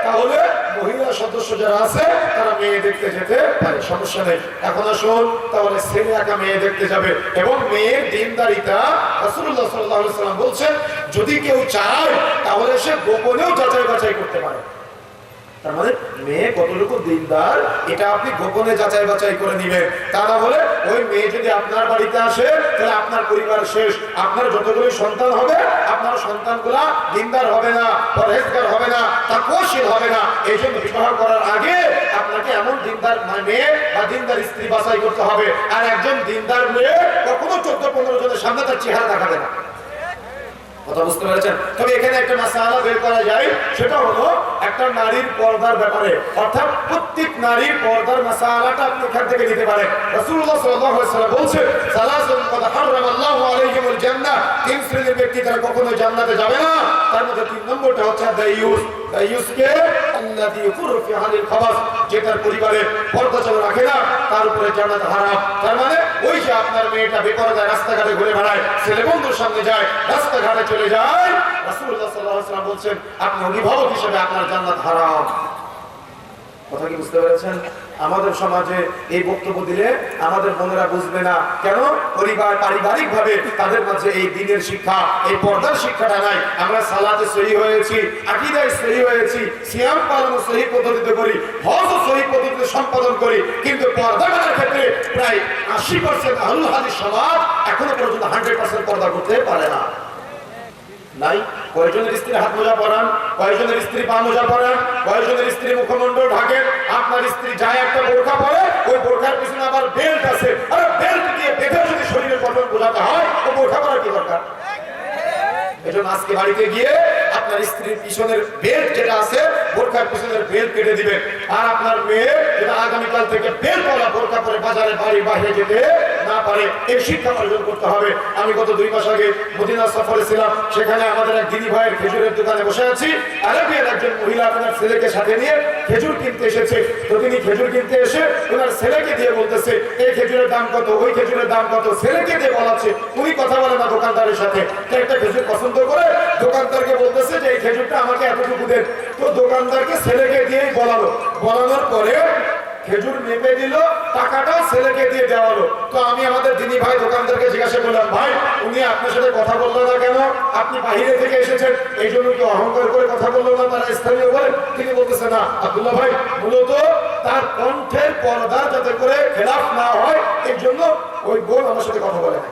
তাহলে মহিলা সদস্য যারা আছে তারা মেয়ে দেখতে যেতে পারে, সমস্যা নেই। এখন আসুন, তাহলে ছেলে একা মেয়ে দেখতে যাবে এবং মেয়ের দিনদারিতা রাসূলুল্লাহ সাল্লাল্লাহু আলাইহি ওয়াসাল্লাম বলছেন যদি কেউ চায় তাহলে সে গোপনেও যাচাই বাছাই করতে পারে। তার মানে মেয়ে কতটুকু দিনদার এটা আপনি গোপনে যাচাই বাছাই করে নেবেন। তা না হলে ওই মেয়ে যদি আপনার বাড়িতে আসে তাহলে আপনার পরিবার শেষ। আপনার যতগুলো সন্তান হবে আপনার সন্তানগুলা দিনদার হবে না, পরহেজগার হবে না, তাকওয়াশীল হবে না। এই জন্য বিবাহ করার আগে আপনাকে এমন দিনদার মেয়ে বা দিনদার স্ত্রী বাছাই করতে হবে। আর একজন দিনদার মেয়ে কখনো 14-15 জনের সামনে তার চেহারা দেখাবে না। কথা বুঝতে পেরেছেন? তবে এখানে একটা মাসআলা বের করা যায়, সেটা হলো একটা নারীর পর্দার ব্যাপারে, অর্থাৎ প্রত্যেক নারীর পর্দার মাসআলাটা আপনি এখান থেকে নিতে পারেন। রাসূলুল্লাহ সাল্লাল্লাহু আলাইহি ওয়াসাল্লাম বলেছেন সালাসুন ক্বাদ হারামাল্লাহু আলাইহিমুল জান্নাহ, 3 শ্রেণীর ব্যক্তি তারা কখনো জান্নাতে যাবে না। তার মধ্যে 3 নম্বরটা হচ্ছে দাইয়ুস। দাইয়ুসকে আল্লাযী ইকুরু ফি আহলিল খাবাস, যে তার পরিবারে পর্দা চালু রাখে না তার উপরে জান্নাত হারাম। তার মানে ওই যে আপনার মেয়েটা বেপরদা রাস্তাঘাটে ঘুরে বেড়ায়, ছেলে বন্ধুর সামনে যায়, রাস্তাঘাটে চলে যায়, রাসূলুল্লাহ সাল্লাল্লাহু আলাইহি ওয়াসাল্লাম বলছেন আপনি অভিভাবক হিসেবে আপনার জান্নাত হারাম। কথা কি বুঝতে পেরেছেন? আমাদের সমাজে এই বক্তব্য দিলে আমাদের বোনেরা বুঝবে না কেন, পরিবার পারিবারিক ভাবে তাদের মাঝে এই দিনের শিক্ষা, এই পর্দার শিক্ষাটা নাই। আমরা সালাতে সহি হয়েছি, আকীদায় সহি হয়েছি, সিয়াম পালন সহি পদ্ধতিতে করি, হজ সহি পদ্ধতিতে সম্পাদন করি, কিন্তু পর্দা করার ক্ষেত্রে প্রায় 80% আহলুল হাদিস সমাজ এখনো পর্যন্ত 100% পর্দা করতে পারে না। নাই, কয়জনের স্ত্রী হাত মোজা পরান, কয়জনের স্ত্রী পা মোজা পরান, কয়জনের স্ত্রী মুখমণ্ডল ঢাকে। আপনার স্ত্রী যায় একটা বোরকা পরে, ওই বোরকার পিছনে আবার বেল্ট আছে, আর বেল্ট দিয়ে বেঁধে যদি শরীরের গঠন বোঝাতে হয়, ও বোরকা পরার কি দরকার? এজন্য আজকে বাড়িতে গিয়ে আপনার স্ত্রীর পিছনের বেল্ট যেটা আছে, বোরকার পিছনের বেল্ট কেটে দিবেন। আর আপনার মেয়ে যেটা আগামীকাল থেকে বেল্ট ওয়ালা বোরকা পরে বাজারে বাড়ির বাইরে যেতে না পারে, এই শিক্ষা অর্জন করতে হবে। আমি গত 2 মাস আগে মদিনা সফরে ছিলাম, সেখানে আমাদের এক দিদি ভাইয়ের খেজুরের দোকানে বসে আছি। আরবিয়ার একজন মহিলা আপনার ছেলেকে সাথে নিয়ে খেজুর কিনতে এসেছে। তো তিনি খেজুর কিনতে এসে ওনার ছেলেকে দিয়ে বলতেছে, এই খেজুরের দাম কত, ওই খেজুরের দাম কত, ছেলেকে দিয়ে বলাচ্ছে। উনি কথা বলে না দোকানদারের সাথে, একটা খেজুর পছন্দ করে দোকানদারকে বলতেছে যে এই খেজুরটা আমাকে এতটুকু দেন। তো দোকানদারকে ছেলেকে দিয়ে বলানোর পরে খেজুর মেপে দিল, টাকাটাও ছেলেকে দিয়ে দেওয়া হলো। তো আমি আমাদের দিনী ভাই দোকানদারকে জিজ্ঞাসা করলাম, ভাই উনি আপনার সাথে কথা বললো না কেন? আপনি বাহিরে থেকে এসেছেন, এই জন্য কি অহংকার করে কথা বললো না তারা স্থানীয় বলে? তিনি বলতেছে না আব্দুল্লাহ ভাই, মূলত তার কণ্ঠের পর্দা যাতে করে খেলাফ না হয় এই জন্য ওই বোন আমার সাথে কথা বলে না।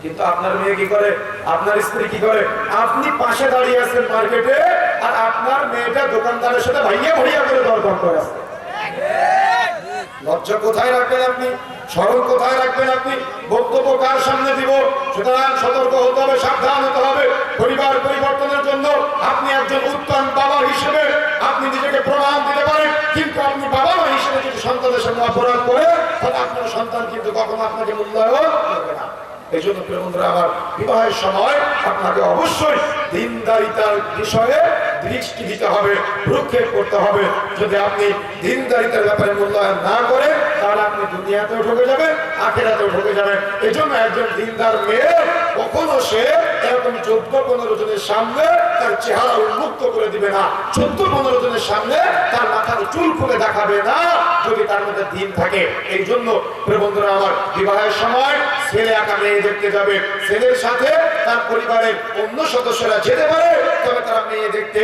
কিন্তু আপনার মেয়ে কি করে, আপনার স্ত্রী কি করে? আপনি পাশে দাঁড়িয়ে আছেন মার্কেটে, আর আপনার মেয়েটা দোকানদারের সাথে ভাইয়া ভাইয়া করে দরদাম করে আছে। লজ্জা কোথায় রাখবেন আপনি? স্মরণ কোথায় রাখবেন আপনি? বক্তব্য কার সামনে দিব? সুতরাং সতর্ক হতে হবে, সাবধান হতে হবে। পরিবার পরিবর্তনের জন্য আপনি একজন উত্তম বাবা হিসেবে আপনি নিজেকে প্রমাণ দিতে পারেন, কিন্তু আপনি বাবা মা হিসেবে যদি সন্তানের সামনে অপরাধ করে, তাহলে আপনার সন্তান কিন্তু কখনো আপনাকে মূল্যায়ন করবে না। এই জন্য প্রিয় বন্ধুরা আমার, বিবাহের সময় আপনাকে অবশ্যই দিনদারিতার বিষয়ে দৃষ্টি দিতে হবে, ভ্রুক্ষেপ করতে হবে। যদি আপনি দিনদারিতার ব্যাপারে মূল্যায়ন না করেন, তাহলে আপনি দুনিয়াতেও ঠকে যাবেন, আখিরাতেও ঠকে যাবেন। এই জন্য একজন দিনদার মেয়ে কখনো সে এরকম 14-15 জনের সামনে তার চেহারা উন্মুক্ত করে দিবে না, 14-15 জনের সামনে তার মাথার চুল খুলে দেখাবে না, যদি তার মধ্যে দিন থাকে। এই জন্য প্রিয় বন্ধুরা আমার, বিবাহের সময় ছেলে একা মেয়ে দেখতে যাবে, ছেলের সাথে তার পরিবারের অন্য সদস্যরা যেতে পারে, তবে তারা মেয়ে দেখতে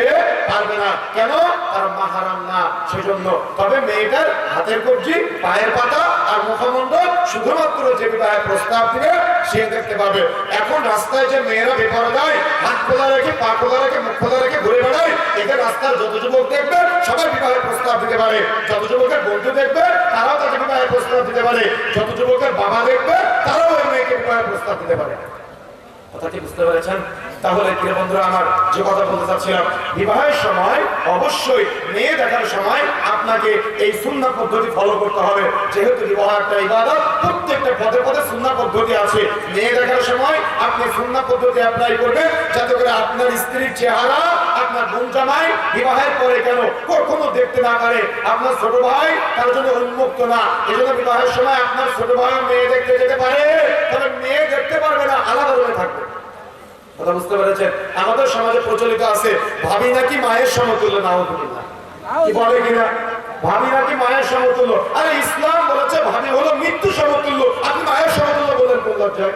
পারবে না। কেন? তার মাহারাম না, সেজন্য। তবে মেয়েটার হাতের কবজি, পায়ের পাতা আর মুখমণ্ডল শুধুমাত্র যে বিবাহের প্রস্তাব দিবে সে দেখতে পাবে। এখন রাস্তায় যে মেয়েরা বেপরদায় হাত খোলা রেখে, পা খোলা রেখে, মুখ খোলা রেখে ঘুরে বেড়ায়, একে রাস্তার যত যুবক দেখবে সবাই বিবাহের প্রস্তাব দিতে পারে। যত যুবকের বন্ধু দেখবে তারাও তাকে বিবাহের প্রস্তাব দিতে পারে। যত যুবকের বাবা দেখবে তারাও ওই মেয়েকে বিবাহের প্রস্তাব দিতে পারে। কথা কি বুঝতে পেরেছেন? তাহলে প্রিয় বন্ধুরা আমার, যে কথা বলতে চাচ্ছিলাম, বিবাহের সময় অবশ্যই মেয়ে দেখার সময় আপনাকে এই সুন্নাহ পদ্ধতি ফলো করতে হবে। যেহেতু বিবাহ একটা ইবাদত, প্রত্যেকটা পদে পদে সুন্নাহ পদ্ধতি আছে। মেয়ে দেখার সময় আপনি সুন্নাহ পদ্ধতি অ্যাপ্লাই করবেন, যাতে করে আপনার স্ত্রীর চেহারা আপনার বোন জামাই বিবাহের পরে কেন কখনো দেখতে না পারে। আপনার ছোট ভাই তার জন্য উন্মুক্ত না, এজন্য বিবাহের সময় আপনার ছোট ভাই মেয়ে দেখতে যেতে পারে, তবে মেয়ে দেখতে পারবে না, আলাদা রুমে থাকবে। কথা বুঝতে পেরেছেন? আমাদের সমাজে প্রচলিত আছে, ভাবি নাকি মায়ের সমতুল্য। নাউযুবিল্লাহ, কি বলে কিনা? ভাবি নাকি মায়ের সমতুল্য। আরে ইসলাম বলেছে ভাবি হলো মৃত্যু সমতুল্য, আপনি মায়ের সমতুল্য বলেন কোন লজ্জায়?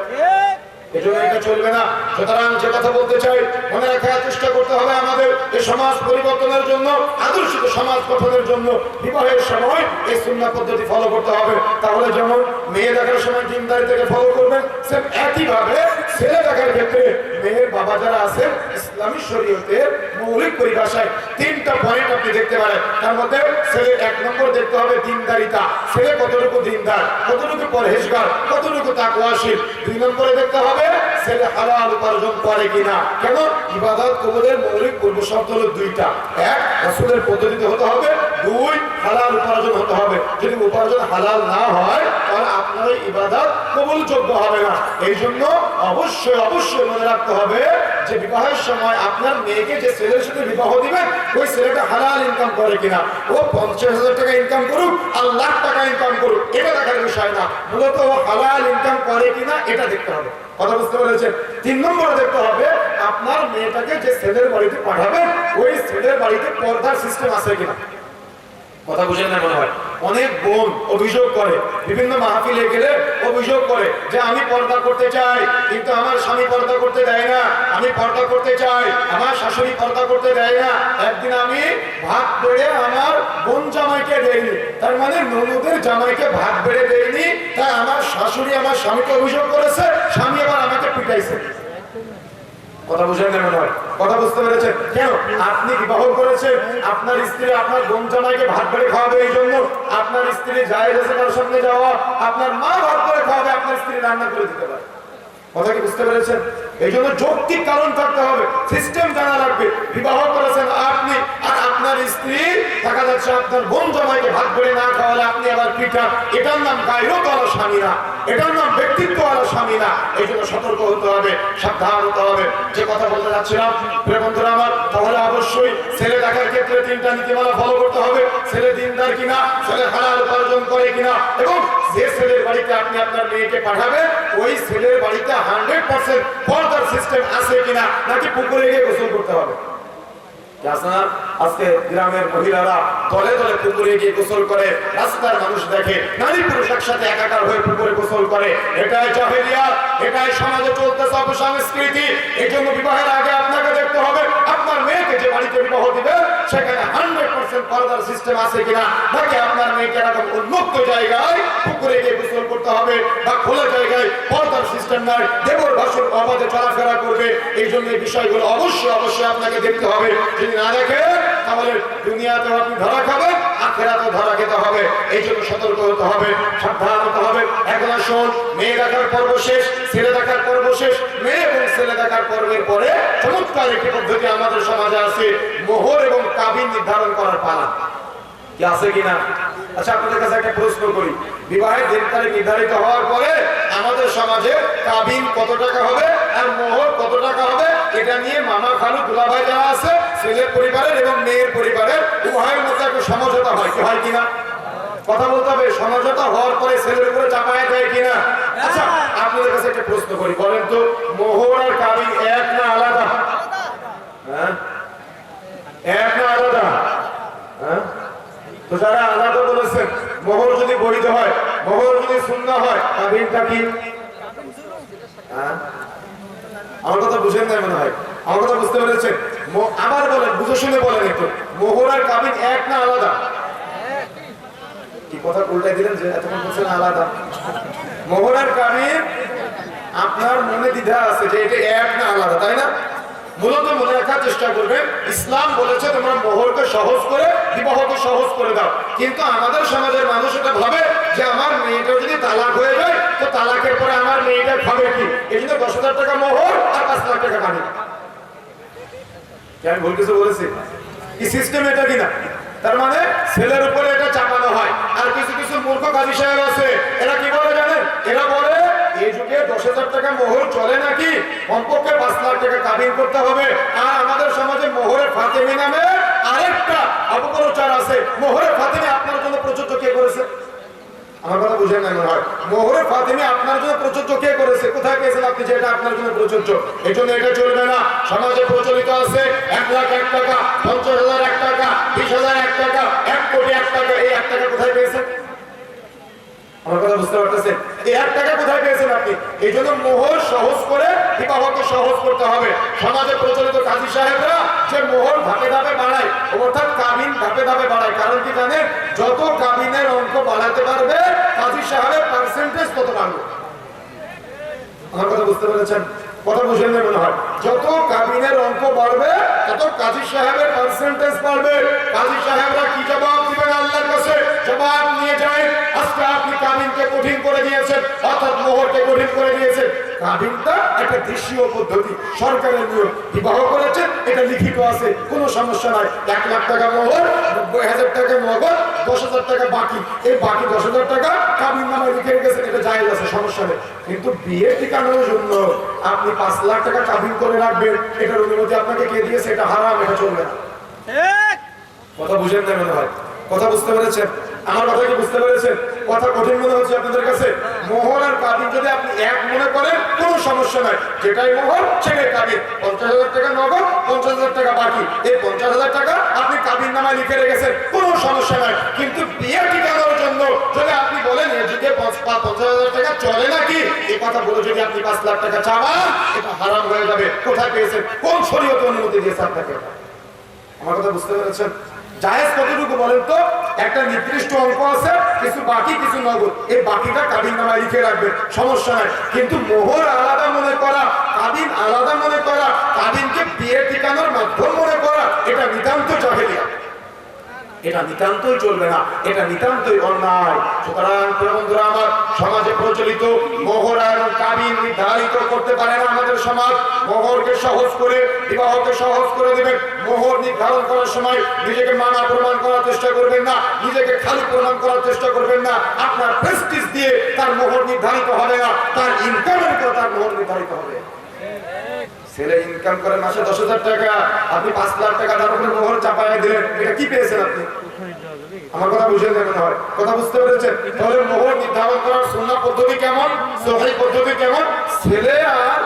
এজন্য এটা চলবে না। সুতরাং যে কথা বলতে চাই, মনে রাখার চেষ্টা করতে হবে আমাদের এই সমাজ পরিবর্তনের জন্য, আদর্শিত সমাজ গঠনের জন্য বিবাহের সময় এই সুন্নাহ পদ্ধতি ফলো করতে হবে। তাহলে যেমন মেয়ে দেখার সময় দিনদারি থেকে ফলো করবেন, সেম একইভাবে ছেলে দেখার ক্ষেত্রে মেয়ের বাবা যারা আছেন ইসলামী শরীয়তের মৌলিক পরিভাষায় 3টা পয়েন্ট আপনি দেখতে পারেন। তার মধ্যে ছেলে 1 নম্বর দেখতে হবে দিনদারিতা, ছেলে কতটুকু দিনদার, কতটুকু পরহেজগার, কতটুকু তাকওয়াশীল। 2 নম্বরে দেখতে হবে ছেলে হালাল উপার্জন করে কিনা। কেন? ইবাদত কবুলের মৌলিক পূর্ব শর্ত হলো 2টা। 1 রাসূলের পদ্ধতিতে হতে হবে, 2 হালাল উপার্জন হতে হবে। যদি উপার্জন হালাল না হয় তাহলে আপনার ইবাদত কবুলযোগ্য হবে না। এই জন্য অবশ্যই অবশ্যই মনে রাখতে হবে যে বিবাহের সময় আপনার মেয়েকে যে ছেলের সাথে বিবাহ দিবেন, ওই ছেলেটা হালাল ইনকাম করে কিনা। ও 50,000 টাকা ইনকাম করুক আর লাখ টাকা ইনকাম করুক, এটা দেখার বিষয় না, মূলত ও হালাল ইনকাম করে কিনা এটা দেখতে হবে। কথা বুঝতে পেরেছেন? 3 নম্বরে দেখতে হবে আপনার মেয়েটাকে যে ছেলের বাড়িতে পাঠাবেন, ওই ছেলের বাড়িতে পর্দার সিস্টেম আছে কিনা। কথা বুঝেন না মনে হয়? অনেক বোন অভিযোগ করে, বিভিন্ন মাহফিলে গেলে অভিযোগ করে যে আমি পর্দা করতে চাই কিন্তু আমার স্বামী পর্দা করতে দেয় না, আমি পর্দা করতে চাই আমার শাশুড়ি পর্দা করতে দেয় না। একদিন আমি ভাত বেড়ে আমার বোন জামাইকে দেয়নি, তার মানে ননদের জামাইকে ভাত বেড়ে দেয়নি, তাই আমার শাশুড়ি আমার স্বামীকে অভিযোগ করেছে, স্বামী আবার আমাকে পিটাইছে। কথা বুঝেন না মনে হয়? কথা বুঝতে পেরেছেন? কেন? আপনি বিবাহ করেছেন, আপনার স্ত্রী আপনার বোন জামাইকে ভাত বেড়ে খাওয়াবে, এই জন্য আপনার স্ত্রী জায়েজ আছে কারোর সঙ্গে যাওয়া, আপনার মা ভাত বেড়ে খাওয়াবে, আপনার স্ত্রী রান্না করে দিতে পারে। কথা কি বুঝতে পেরেছেন? এই জন্য যৌক্তিক কারণ থাকতে হবে, সিস্টেম জানা লাগবে। বিবাহ করেছেন আপনি আর আপনার স্ত্রী, দেখা যাচ্ছে আপনার বোন জামাইকে ভাত বেড়ে না খাওয়ালে আপনি আবার পিঠা, এটার নাম গায়রতওয়ালা স্বামী না, এটার নাম ব্যক্তিত্বওয়ালা স্বামী না। এই জন্য সতর্ক হতে হবে, সাবধান হতে হবে। যে কথা বলতে যাচ্ছিলাম প্রিয় বন্ধুরা আমার, তাহলে অবশ্যই ছেলে দেখার ক্ষেত্রে 3টা নীতিমালা ফলো করতে হবে। ছেলে দিনদার কিনা, ছেলে হালাল উপার্জন করে কিনা, এবং যে ছেলের বাড়িতে আপনি আপনার মেয়েকে পাঠাবেন ওই ছেলের বাড়িতে 100% পর্দার সিস্টেম আছে কিনা, নাকি পুকুরে গিয়ে গোসল করতে হবে। আজকে গ্রামের মহিলারা দলে দলে পুকুরে গিয়ে গোসল করে, রাস্তার মানুষ দেখে নারী পুরুষ একসাথে একাকার হয়ে পুকুরে গোসল করে। এটাই জাহেলিয়াত, এটাই সমাজে চলতেছে অপসংস্কৃতি। এই জন্য বিবাহের আগে আপনাকে দেখতে হবে আপনার মেয়েকে যে বাড়িতে বিবাহ দিবে সেখানে 100% পর্দার সিস্টেম আছে কিনা, নাকি আপনার মেয়েকে এরকম উন্মুক্ত জায়গায় পুকুরে গিয়ে গোসল করতে হবে, বা খোলা জায়গায় পর্দার সিস্টেম নাই, দেবর ভাসুর অবাধে চলাফেরা করবে। এই জন্য এই বিষয়গুলো অবশ্যই অবশ্যই আপনাকে দেখতে হবে। যদি না দেখে তাহলে দুনিয়াতেও আপনি ধরা খাবেন, আখিরাতেও ধরা খেতে হবে। এই জন্য সতর্ক হতে হবে, সাবধান হতে হবে। এখন আসুন, মেয়ে দেখার পর্ব শেষ, ছেলে দেখার পর্ব শেষ। মেয়ে এবং ছেলে দেখার পর্বের পরে চমৎকার একটি পদ্ধতি আমাদের সমাজে আছে, মোহর এবং কাবিন নির্ধারণ করার পালা। কি আছে কিনা? আচ্ছা, আপনাদের কাছে একটা প্রশ্ন করি, বিবাহের দিন তারিখ নির্ধারিত হওয়ার পরে আমাদের সমাজে কাবিন কত টাকা হবে আর মোহর কত টাকা হবে, এটা নিয়ে মামা খালু দুলাভাই যারা আছে ছেলের পরিবারের এবং মেয়ের পরিবারের উভয়ের মধ্যে একটা সমঝোতা হয়, কি হয় কিনা? কথা বলতে হবে। সমঝোতা হওয়ার পরে ছেলের উপরে চাপায় দেয় কিনা? আচ্ছা, আপনাদের কাছে একটা প্রশ্ন করি, বলেন তো মোহর আর কাবিন এক না আলাদা? হ্যাঁ, এক না আলাদা? হ্যাঁ, তো যারা আলাদা বলেছেন, মোহর যদি বৈধ হয়, মোহর যদি সুন্নাহ হয়, কাবিনটা কি? আমার কথা বুঝেন না মনে হয়? আমার কথা বুঝতে পেরেছেন? আবার বলেন, বুঝে শুনে বলেন একটু, মোহর আর কাবিন এক না আলাদা? কি কথা উল্টাই দিলেন যে এতক্ষণ বলছেন আলাদা। মোহর আর কাবিন আপনার মনে দ্বিধা আছে যে এটা এক না আলাদা, তাই না? মূলত মনে রাখার চেষ্টা করবেন, ইসলাম বলেছে তোমরা মোহরকে সহজ করে, বিবাহকে সহজ করে দাও। কিন্তু আমাদের সমাজের মানুষ এটা ভাবে যে আমার মেয়েটা যদি তালাক হয়ে যায় তো তালাকের পরে আমার মেয়েটা খাবে কি, এই জন্য 10,000 টাকা মোহর আর 5 লাখ টাকা কাবিন। আমি ভুল কিছু বলেছি? কি সিস্টেম এটা কিনা? তার মানে ছেলের উপরে এটা চাপানো হয়। আর কিছু কিছু মূর্খ কাজী সাহেব আছে, এরা কি বলে জানেন? এরা বলে এই যুগে 10,000 টাকা মোহর চলে নাকি, কমপক্ষে 5 লাখ টাকা কাবিন করতে হবে। আর আমাদের সমাজে মোহরের ফাতেমি নামে আরেকটা অপপ্রচার আছে। মোহরের ফাতেমি আপনার জন্য প্রযোজ্য কে করেছে? আমার কথা বুঝেন না মনে হয়? মোহরের ফাতেমি আপনার জন্য প্রযোজ্য কে করেছে? কোথায় পেয়েছেন আপনি যে এটা আপনার জন্য প্রযোজ্য? এই জন্য এটা চলবে না। সমাজে প্রচলিত আছে 1 লাখ 1 টাকা, 50,000 1 টাকা, 20,000 1 টাকা, 1 কোটি 1 টাকা। এই 1 টাকা কোথায় পেয়েছেন? আমার কথা বুঝতে পারতেছেন? এই 1 টাকা কোথায় পেয়েছেন আপনি? এই জন্য মোহর সহজ করে বিবাহকে সহজ করতে হবে। সমাজে প্রচলিত কাজী সাহেবরা যে মোহর ধাপে ধাপে বাড়ায়, অর্থাৎ কাবিন ধাপে ধাপে বাড়ায়। কারণ কি জানেন? যত কাবিনের অঙ্ক বাড়াতে পারবে কাজী সাহেবের পার্সেন্টেজ তত বাড়বে। আমার কথা বুঝতে পেরেছেন? কথা বুঝেন না মনে হয়? যত কাবিনের অঙ্ক বাড়বে তত কাজী সাহেবের পার্সেন্টেজ বাড়বে। কাজী সাহেবরা কি জবাব দিবেন আল্লাহর কাছে? জবাব নিয়ে যায়, আজকে আপনি কাবিনকে কঠিন করে দিয়েছেন, অর্থাৎ মোহরকে কঠিন করে দিয়েছেন। কাবিনটা একটা দেশীয় পদ্ধতি, সরকারের নিয়ম। বিবাহ করেছেন, এটা লিখিত আছে, কোনো সমস্যা নাই। 1 লাখ টাকা মোহর, 90,000 টাকা নগদ, 10,000 টাকা বাকি। এই বাকি 10,000 টাকা কাবিন নামায় লিখে রেখেছেন, এটা জায়েজ আছে, সমস্যা নেই। কিন্তু বিয়ে টিকানোর জন্য আপনি 5 লাখ টাকা কাবিন করে রাখবেন, এটার অনুমতি আপনাকে কে দিয়েছে? এটা হারাম, এটা চলবে না। কথা বুঝেন না মনে হয়? কথা বুঝতে পেরেছেন? আমার কথা কি বুঝতে পেরেছেন? কথা কঠিন মনে হচ্ছে আপনাদের কাছে? মোহর আর কাবিন যদি আপনি এক মনে করেন কোনো সমস্যা নাই, যেটাই মোহর সেটাই কাবিন। 50,000 টাকা নগদ, 50,000 টাকা বাকি। এই 50,000 টাকা আপনি কাবিন নামায় লিখে রেখেছেন, কোনো সমস্যা সমস্যা নাই, কিন্তু বিয়ে টিকানোর জন্য যদি আপনি বলেন এ যুগে 50,000 টাকা চলে নাকি, এই কথা বলে যদি আপনি 5 লাখ টাকা চাওয়ান, এটা হারাম হয়ে যাবে। কোথায় পেয়েছেন? কোন শরীয়ত অনুমতি দিয়েছে আপনাকে? আমার কথা বুঝতে পেরেছেন? জায়েজ কতটুকু বলেন তো? একটা নির্দিষ্ট অঙ্ক আছে, কিছু বাকি কিছু নগদ, এই বাকিটা কাবিন নামায় লিখে রাখবেন, সমস্যা নাই। কিন্তু মোহর আলাদা মনে করা, কাবিন আলাদা মনে করা, কাবিনকে বিয়ে টিকানোর মাধ্যম মনে করা, এটা নিতান্ত জাহেলিয়া, এটা নিতান্তই চলবে না, এটা নিতান্তই অন্যায়। সুতরাং বন্ধুরা আমার, সমাজে প্রচলিত মোহর এবং কাবিন নির্ধারিত করতে পারে না আমাদের সমাজ। মোহরকে সহজ করে, বিবাহকে সহজ করে দেবেন। মোহর নির্ধারণ করার সময় নিজেকে মানা প্রমাণ করার চেষ্টা করবেন না, নিজেকে খালি প্রমাণ করার চেষ্টা করবেন না। আপনার প্রেস্টিজ দিয়ে তার মোহর নির্ধারিত হবে না, তার ইনকামের উপর তার মোহর নির্ধারিত হবে। ছেলে ইনকাম করে মাসে 10,000 টাকা, আপনি 5 লাখ টাকা তার উপরে মোহর চাপায় দিলেন, এটা কি পেয়েছেন আপনি? আমার কথা বুঝেন না মনে হয়? কথা বুঝতে পেরেছেন? তাহলে মোহর নির্ধারণ করার সুন্নাহ পদ্ধতি কেমন, সহিহ পদ্ধতি কেমন? ছেলে আর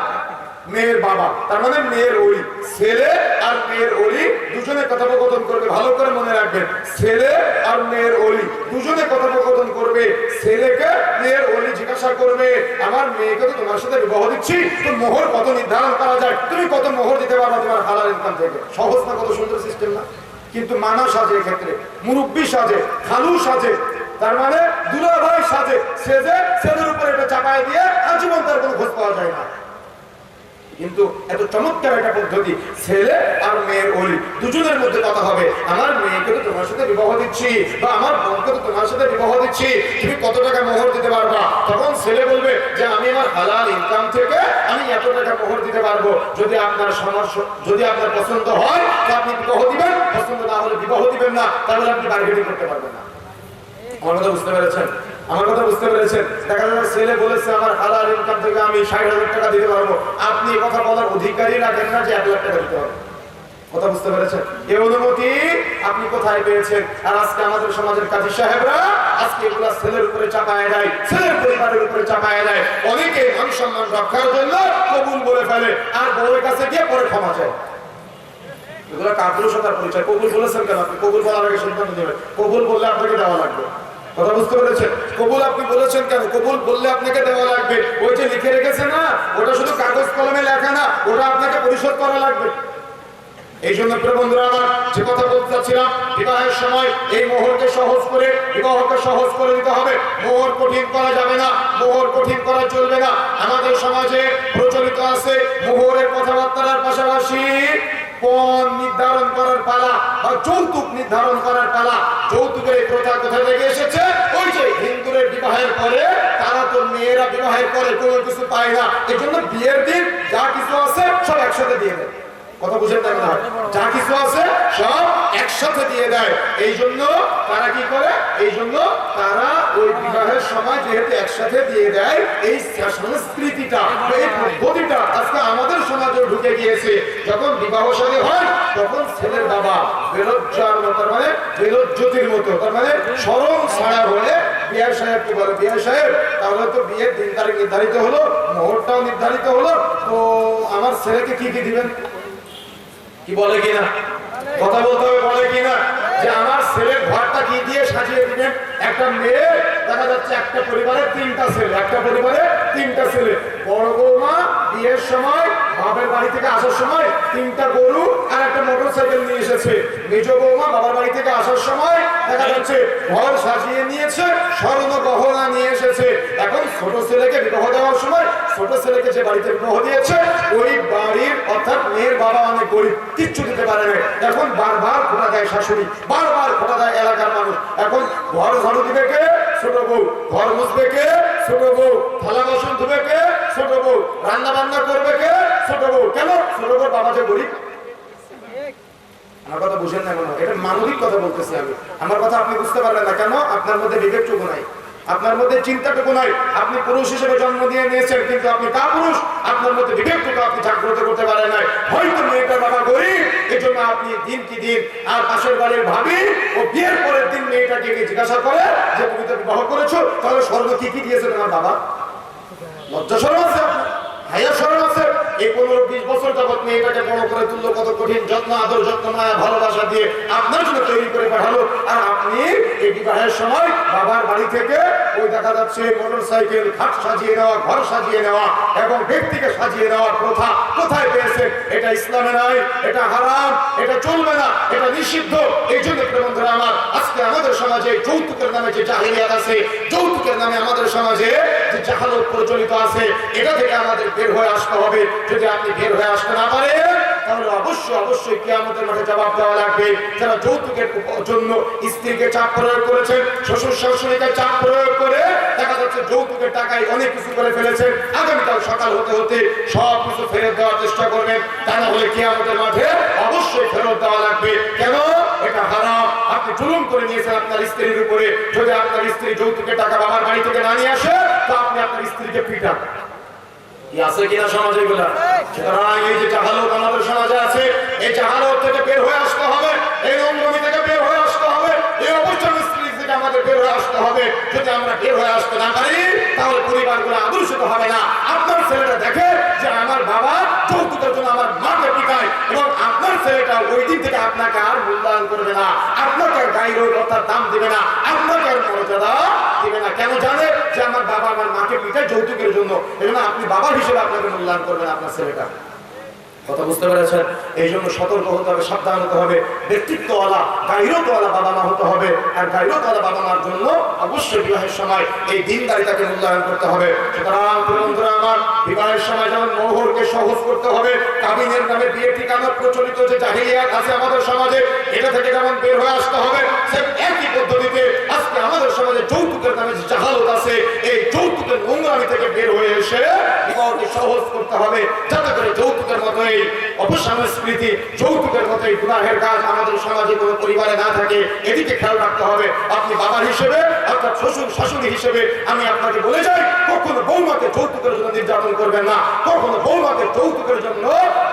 মেয়ের বাবা, তার মানে মেয়ের ওলি, ছেলে আর মেয়ের ওলি দুজনে কথোপকথন করবে। ভালো করে মনে রাখবেন, ছেলে আর মেয়ের ওলি দুজনে কথোপকথন করবে। ছেলেকে মেয়ের ওলি জিজ্ঞাসা করবে, আমার মেয়েকে তো তোমার সাথে বিবাহ দিচ্ছি, তো মোহর কত নির্ধারণ করা যায়, তুমি কত মোহর দিতে পারবা তোমার হালাল ইনকাম থেকে? সহজ না? কত সুন্দর সিস্টেম না? কিন্তু মানা সাজে, এক্ষেত্রে মুরব্বী সাজে, খালু সাজে, তার মানে দুলাভাই সাজে, সেজে ছেলের উপরে এটা চাপায় দিয়ে আজীবন তার কোনো খোঁজ পাওয়া যায় না। কিন্তু এত চমৎকার একটা পদ্ধতি, ছেলে আর মেয়ের ওলি দুজনের মধ্যে কথা হবে, আমার মেয়েকে তো তোমার সাথে বিবাহ দিচ্ছি, বা আমার বোনকে তো তোমার সাথে বিবাহ দিচ্ছি, তুমি কত টাকা মোহর দিতে পারবা? তখন ছেলে বলবে যে আমি আমার হালাল ইনকাম থেকে আমি এত টাকা মোহর দিতে পারবো। যদি আপনার সমস্যা, যদি আপনার পছন্দ হয় তো আপনি বিবাহ দিবেন, পছন্দ না হলে বিবাহ দিবেন না, তাহলে আপনি বার্গেনিং করতে পারবেন না। আমার কথা বুঝতে পেরেছেন? আমার কথা বুঝতে পেরেছেন? দেখা যাচ্ছে ছেলে বলেছে আমার হালাল ইনকাম থেকে আমি 60,000 টাকা দিতে পারবো, আপনি এই কথা বলার অধিকারই রাখেন না যে 1 লাখ টাকা দিতে হবে। কথা বুঝতে পেরেছেন? এই অনুমতি আপনি কোথায় পেয়েছেন? আর আজকে আমাদের সমাজের কাজী সাহেবরা আজকে এগুলা ছেলের উপরে চাপায় দেয়, ছেলের পরিবারের উপরে চাপায় দেয়। অনেকে মান সম্মান রক্ষার জন্য কবুল বলে ফেলে, আর বউয়ের কাছে গিয়ে পরে ক্ষমা চায়। এগুলো কাপুরুষতার পরিচয়। কবুল বলেছেন কেন? আপনি কবুল বলার আগে সিদ্ধান্ত নেবেন, কবুল বললে আপনাকে দেওয়া লাগবে। কথা বুঝতে পেরেছেন? কবুল আপনি বলেছেন কেন? কবুল বললে আপনাকে দেওয়া লাগবে। ওই যে লিখে রেখেছে না, ওটা শুধু কাগজ কলমে লেখা না, ওটা আপনাকে পরিশোধ করা লাগবে। এই জন্য বন্ধুরা আমার, যে কথা বলতে চাচ্ছিলাম, বিবাহের সময় এই মোহরকে সহজ করে, বিবাহকে সহজ করে দিতে হবে। মোহর কঠিন করা যাবে না, মোহর কঠিন করা চলবে না। আমাদের সমাজে প্রচলিত আছে মোহরের কথাবার্তার পাশাপাশি পণ নির্ধারণ করার পালা বা যৌতুক নির্ধারণ করার পালা। যৌতুকের এই প্রথা কোথা থেকে এসেছে? ওই যে হিন্দুদের বিবাহের পরে তারা তো মেয়েরা বিবাহের পরে কোনো কিছু পায় না, এই জন্য বিয়ের দিন যা কিছু আছে সব একসাথে দিয়ে দেয়। কথা বুঝেন না? যা কিছু আছে সব একসাথে দিয়ে দেয়। এই জন্য তারা কি করে? এই জন্য তারা ওই বিবাহের সময় যেহেতু একসাথে দিয়ে দেয়, এই সংস্কৃতিটা, এই পদ্ধতিটা আজকে আমাদের সমাজে ঢুকে গিয়েছে। যখন বিবাহ শাদী হয় তখন ছেলের বাবা বেলজ্জার মতো, তার মানে বেলজ্জতির মতো, তার মানে শরম ছাড়া হয়ে বিয়ে সাহেবকে বলে, বিয়ে সাহেব তাহলে তো বিয়ের দিন তারিখ নির্ধারিত হলো, মোহরটাও নির্ধারিত হলো, তো আমার ছেলেকে কি কি দিবেন? কি বলে কিনা? কথা বলতে হবে, বলে কিনা যে আমার ছেলের ঘরটা কি দিয়ে সাজিয়ে দিবেন? একটা মেয়ে দেখা যাচ্ছে একটা পরিবারে 3টা ছেলে, একটা পরিবারে 3টা ছেলে। বড় বৌমা বিয়ের সময় বাবার বাড়ি থেকে আসার সময় 3টা গরু আর একটা মোটরসাইকেল নিয়ে এসেছে। মেজ বৌমা বাবার বাড়ি থেকে আসার সময় দেখা যাচ্ছে ঘর সাজিয়ে নিয়েছে, স্বর্ণ গহনা নিয়ে এসেছে। এখন ছোট ছেলেকে বিবাহ দেওয়ার সময় ছোট ছেলেকে যে বাড়িতে বিবাহ দিয়েছে ওই বাড়ির অর্থাৎ মেয়ের বাবা অনেক গরিব, কিচ্ছু দিতে পারে না। এখন বারবার খোটা দেয় শাশুড়ি, বারবার খোটা দেয় এলাকার মানুষ। এখন ঘর ঝাড়ু দিবে কে? ছোট বউ। ঘর মুছবে কে? ছোট বউ। থালা বাসন ধুবে কে? ছোট বউ। রান্না বান্না করবে কে? ছোট বউ। কেন? ছোট বউর বাবা যে গরিব। আমার কথা বুঝেন না মনে হয়? এটা মানবিক কথা বলতেছি আমি। আমার কথা আপনি বুঝতে পারলেন না কেন? আপনার মধ্যে বিবেকটুকু নাই, আপনার মধ্যে চিন্তাটুকু নাই। আপনি পুরুষ হিসেবে জন্ম দিয়ে নিয়েছেন, কিন্তু আপনি কা পুরুষ, আপনার মধ্যে বিবেকটুকু আপনি জাগ্রত করতে পারেন নাই। হয়তো মেয়েটার বাবা গরিব, এই জন্য আপনি দিন কি দিন আর পাশের বাড়ির ভাবি ও বিয়ের পরের দিন মেয়েটাকে জিজ্ঞাসা করে যে তুমি তো বিবাহ করেছো, তাহলে স্বর্ণ কি কি দিয়েছে তোমার বাবা? লজ্জা শরম আছে আপনার? হায়া শরম আছে? এই 15-20 বছর যাবত মেয়েটাকে বড় করে তুললো, কত কঠিন যত্ন, আদর, যত্ন, মায়া, ভালোবাসা দিয়ে আপনার জন্য তৈরি করে পাঠালো, আর আপনি এই বিবাহের সময় বাবার বাড়ি থেকে ওই দেখা যাচ্ছে মোটরসাইকেল, খাট সাজিয়ে নেওয়া, ঘর সাজিয়ে নেওয়া এবং ব্যক্তিকে সাজিয়ে নেওয়ার প্রথা কোথায় পেয়েছেন? এটা ইসলামে নাই, এটা হারাম, এটা চলবে না, এটা নিষিদ্ধ। এই জন্য বন্ধুরা আমার, আজকে আমাদের সমাজে যৌতুকের নামে যে জাহেলিয়াত আছে, যৌতুকের নামে আমাদের সমাজে যে জাহালত প্রচলিত আছে, এটা থেকে আমাদের বের হয়ে আসতে হবে। যদি আপনি বের হয়ে আসতে না পারেন তাহলে অবশ্যই কিয়ামতের মাঠে জবাব দেওয়া লাগবে। যারা যৌতুকের জন্য স্ত্রীকে চাপ প্রয়োগ করেছেন, শ্বশুর শাশুড়িকে চাপ প্রয়োগ করে দেখা যাচ্ছে যৌতুকের টাকায় অনেক কিছু করে ফেলেছেন, আগামীকাল সকাল হতে হতে সব কিছু ফেরত দেওয়ার চেষ্টা করবেন। তা না হলে কিয়ামতের মাঠে অবশ্যই ফেরত দেওয়া লাগবে। কেন? এটা হারাম। আপনি জুলুম করে নিয়েছেন আপনার স্ত্রীর উপরে। যদি আপনার স্ত্রী যৌতুকের টাকা বাবার বাড়ি থেকে না নিয়ে আসে তো আপনি আপনার স্ত্রীকে পিটান। কি আছে কিনা সমাজে এগুলা? সুতরাং এই যে জাহালত আমাদের সমাজে আছে, এই জাহালত থেকে বের হয়ে আসতে হবে, এই রঙ্গমি থেকে বের হয়ে আসতে হবে, এই অবস্থান স্ত্রী থেকে আমাদের বের হয়ে আসতে হবে। যদি আমরা বের হয়ে আসতে না পারি তাহলে পরিবারগুলো আদর্শিত হবে না। আপনার ছেলেটা দেখে যে আমার বাবা যৌতুকের জন্য আমার মাকে পিটায়, এবং আপনার ছেলেটা ওই দিন থেকে আপনাকে আর মূল্যায়ন করবে না, আপনাকে গায়ের কথার দাম দিবে না, আপনাকে আর মর্যাদা দিবে না। কেন? জানে যে আমার বাবা আমার মাকে পিটায় যৌতুকের জন্য, এই জন্য আপনি বাবা হিসেবে আপনাকে মূল্যায়ন করবেন আপনার ছেলেটা। কথা বুঝতে পেরেছেন? এই জন্য সতর্ক হতে হবে, সাবধান হতে হবে, ব্যক্তিত্বওয়ালা গাইরতওয়ালা বাবা মা হতে হবে। আর গাইরতওয়ালা বাবা মার জন্য অবশ্যই বিবাহের সময় এই দিনদারিতাকে মূল্যায়ন করতে হবে। সুতরাং বন্ধুরা আমার, বিবাহের সময় যেমন মোহরকে সহজ করতে হবে, কাবিনের নামে বিয়ে ঠিকানা প্রচলিত যে জাহিলিয়াত আছে আমাদের সমাজে, এটা থেকে যেমন বের হয়ে আসতে হবে, সে একই পদ্ধতিতে আজকে আমাদের সমাজে যৌতুকের নামে যে জাহালত আছে, এই যৌতুকের নোংরামি থেকে বের হয়ে এসে বিবাহকে সহজ করতে হবে, যাতে করে যৌতুকের মতো অপসংস্কৃতি, যৌতুকের মতো এই গুনাহের কাজ আমাদের সমাজে কোনো পরিবারে না থাকে। এদিকে খেয়াল রাখতে হবে। আপনি বাবা হিসেবে, অর্থাৎ শ্বশুর শাশুড়ি হিসেবে আমি আপনাকে বলে যাই, কখনো বৌমাকে যৌতুকের জন্য নির্যাতন করবেন না। কখনো বৌমাকে যৌতুকের জন্য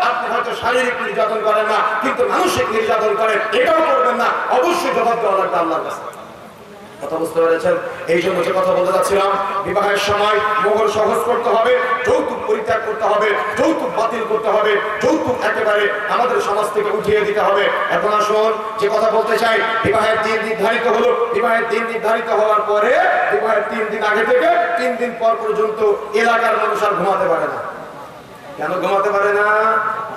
আপনি হয়তো শারীরিক নির্যাতন করেন না, কিন্তু মানসিক নির্যাতন করেন, এটাও করবেন না। অবশ্যই জবাব দেওয়া লাগবে আল্লাহর কাছে। কথা বুঝতে পেরেছেন? এই জন্য যে কথা বলতে যাচ্ছিলাম, বিবাহের সময় মোহর সহজ করতে হবে, যৌতুক পরিত্যাগ করতে হবে, যৌতুক বাতিল করতে হবে, যৌতুক একেবারে আমাদের সমাজ থেকে উঠিয়ে দিতে হবে। এখন আসুন যে কথা বলতে চাই, বিবাহের দিন নির্ধারিত হলো, বিবাহের দিন নির্ধারিত হওয়ার পরে বিবাহের 3 দিন আগে থেকে 3 দিন পর পর্যন্ত এলাকার মানুষ আর ঘুমাতে পারে না। কেন ঘুমাতে পারে না?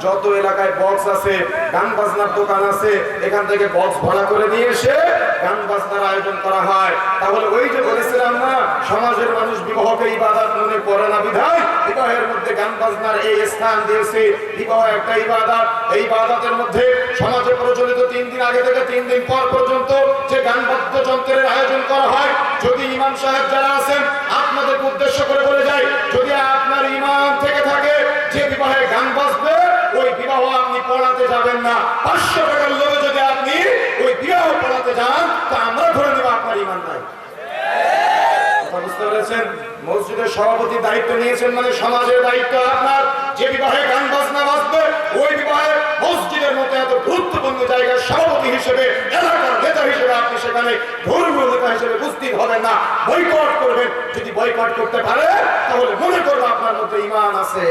যত এলাকায় বক্স আছে, গান বাজনার দোকান আছে, এখান থেকে বক্স ভাড়া করে নিয়ে এসে গান বাজনার আয়োজন করা হয়। তাহলে ওই যে বলেছিলাম না, সমাজের মানুষ বিবাহকে ইবাদত মনে করে না বিধায় বিবাহের মধ্যে গান বাজনার এই স্থান দিয়েছে। বিবাহ একটা ইবাদত, এই ইবাদতের মধ্যে সমাজে প্রচলিত 3 দিন আগে থেকে 3 দিন পর পর্যন্ত যে গান বাদ্যযন্ত্রের আয়োজন করা হয়, যদি ইমাম সাহেব যারা আছেন আপনাদের উদ্দেশ্য করে বলে যায়, যদি আপনার ইমাম থেকে থাকে যে বিবাহে গান বাজবে, ওই বিবাহ আপনি পড়াতে যাবেন না। 500 টাকার লোভে যদি আপনি ওই বিবাহ পড়াতে যান, তা আমরা ধরে নেব আপনার ঈমান নাই। বুঝতে পেরেছেন? মসজিদের সভাপতি দায়িত্ব নিয়েছেন মানে সমাজের দায়িত্ব আপনার। যে বিবাহে গান বাজনা বাজবে, ওই বিবাহে মসজিদের মতো এত গুরুত্বপূর্ণ জায়গায় সভাপতি হিসেবে, এলাকার নেতা হিসেবে আপনি সেখানে ধর্মীয় নেতা হিসেবে উপস্থিত হবেন না, বয়কট করবেন। যদি বয়কট করতে পারে তাহলে মনে করবে আপনার মধ্যে ঈমান আছে।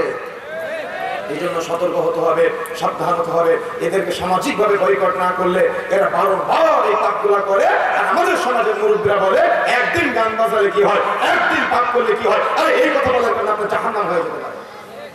এই জন্য সতর্ক হতে হবে, সাবধান হতে হবে। এদেরকে সামাজিক ভাবে বয়কট না করলে এরা বারবার এই পাপগুলা করে। আর আমাদের সমাজের মুরব্বীরা বলে একদিন গান বাজালে কি হয়, একদিন পাপ করলে কি হয়। আরে এই কথা বলার কারণে আপনার জাহান্নাম হয়ে যেতে পারে।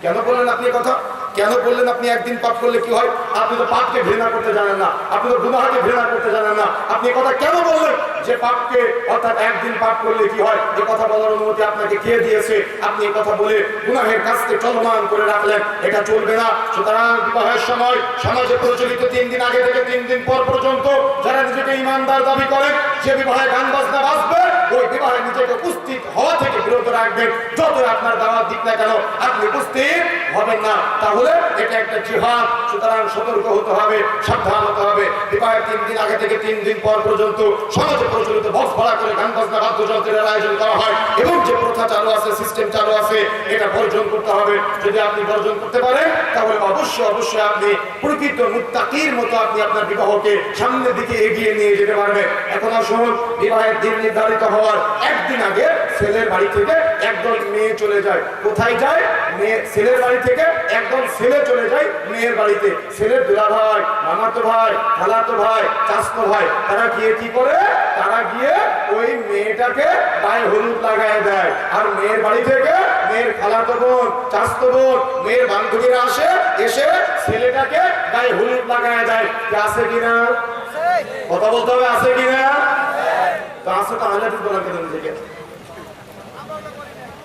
কেন বললেন আপনি কথা? কেন বললেন আপনি একদিন পাপ করলে কি হয়? আপনি তো পাপকে ঘৃণা করতে জানেন না, আপনি তো গুনাহকে ঘৃণা করতে জানেন না। আপনি কথা কেন বললেন যে পাপকে, অর্থাৎ একদিন পাপ করলে কি হয়, এই কথা বলার অনুমতি আপনাকে কে দিয়েছে? আপনি এই কথা বলে গুনাহের কাজকে চলমান করে রাখলেন, এটা চলবে না। সুতরাং বিবাহের সময় সমাজে প্রচলিত 3 দিন আগে থেকে 3 দিন পর পর্যন্ত যারা নিজেকে ইমানদার দাবি করেন, যে বিবাহে গান বাজনা বাজবে, ওই বিবাহে নিজেকে উপস্থিত হওয়া থেকে বিরত রাখবেন। যত আপনার দাওয়াত দিক না কেন, আপনি উপস্থিত হবেন না। তাহলে এটা একটা জিহাদ। সুতরাং সতর্ক হতে হবে, সাবধান হতে হবে। বিবাহের 3 দিন আগে থেকে 3 দিন পর পর্যন্ত সমাজে প্রচলিত বক্স ভাড়া করে গান বাজনা বাদ্যযন্ত্রের আয়োজন করা হয়, এবং যে প্রথা চালু আছে, সিস্টেম চালু আছে, এটা বর্জন করতে হবে। যদি আপনি বর্জন করতে পারেন তাহলে অবশ্যই আপনি প্রকৃত মুত্তাকির মতো আপনি আপনার বিবাহকে সামনের দিকে এগিয়ে নিয়ে যেতে পারবেন। এখন আসুন, বিবাহের দিন নির্ধারিত হওয়ার একদিন আগে ছেলের বাড়ি থেকে একদল মেয়ে চলে যায়। কোথায় যায়? ছেলের বাড়ি থেকে একদল ছেলে চলে যায় মেয়ের বাড়িতে। ছেলের দুলা ভাই, মামাতো ভাই, খালাতো ভাই, চাচতো ভাই, তারা গিয়ে কি করে? তারা গিয়ে গায়ে হলুদ লাগায় দেয়। আর মেয়ের বাড়ি থেকে মেয়ের খালাতো বোন, চাচাতো বোন, মেয়ের বান্ধবীরা আসে, এসে ছেলেটাকে গায়ে হলুদ লাগায় দেয়। কি আছে কিনা? কথা বলতে হবে, আছে কিনা? তো আছে তো আল্লাহ ঠিক বলা কেন নিজেকে?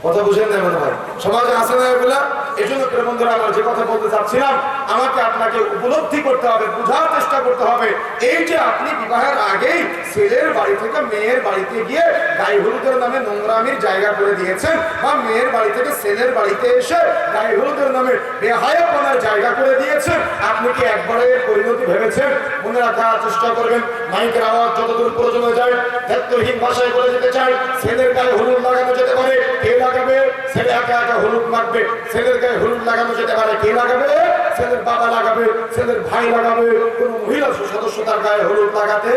কথা বুঝেন না মনে হয় সমাজে আছে না এগুলা? এই জন্য বন্ধুরা আমার যে কথা বলতে চাচ্ছিলাম, আমাকে আপনাকে উপলব্ধি করতে হবে, বোঝার চেষ্টা করতে হবে। এই যে আপনি বিবাহের আগেই ছেলের বাড়ি থেকে মেয়ের বাড়িতে গিয়ে গায়ে হলুদের নামে নোংরামির জায়গা করে দিয়েছেন, বা মেয়ের বাড়ি থেকে ছেলের বাড়িতে এসে গায়ে হলুদের নামে বেহায়াপনার জায়গা করে দিয়েছেন, আপনি কি একবারে পরিণতি ভেবেছেন? মনে রাখার চেষ্টা করবেন। মাইকের আওয়াজ যতদূর প্রয়োজন হয়ে যায়, দায়িত্বহীন ভাষায় বলে যেতে চাই, ছেলের গায়ে হলুদ লাগানো যেতে পারে, কে লাগাবে? ছেলে একা একা হলুদ মাখবে। ছেলের গায়ে হলুদ লাগানো যেতে পারে, কে লাগাবে? ছেলের বাবা লাগাবে, ছেলের ভাই লাগাবে। কোন মহিলা সদস্য তার গায়ে হলুদ লাগাতে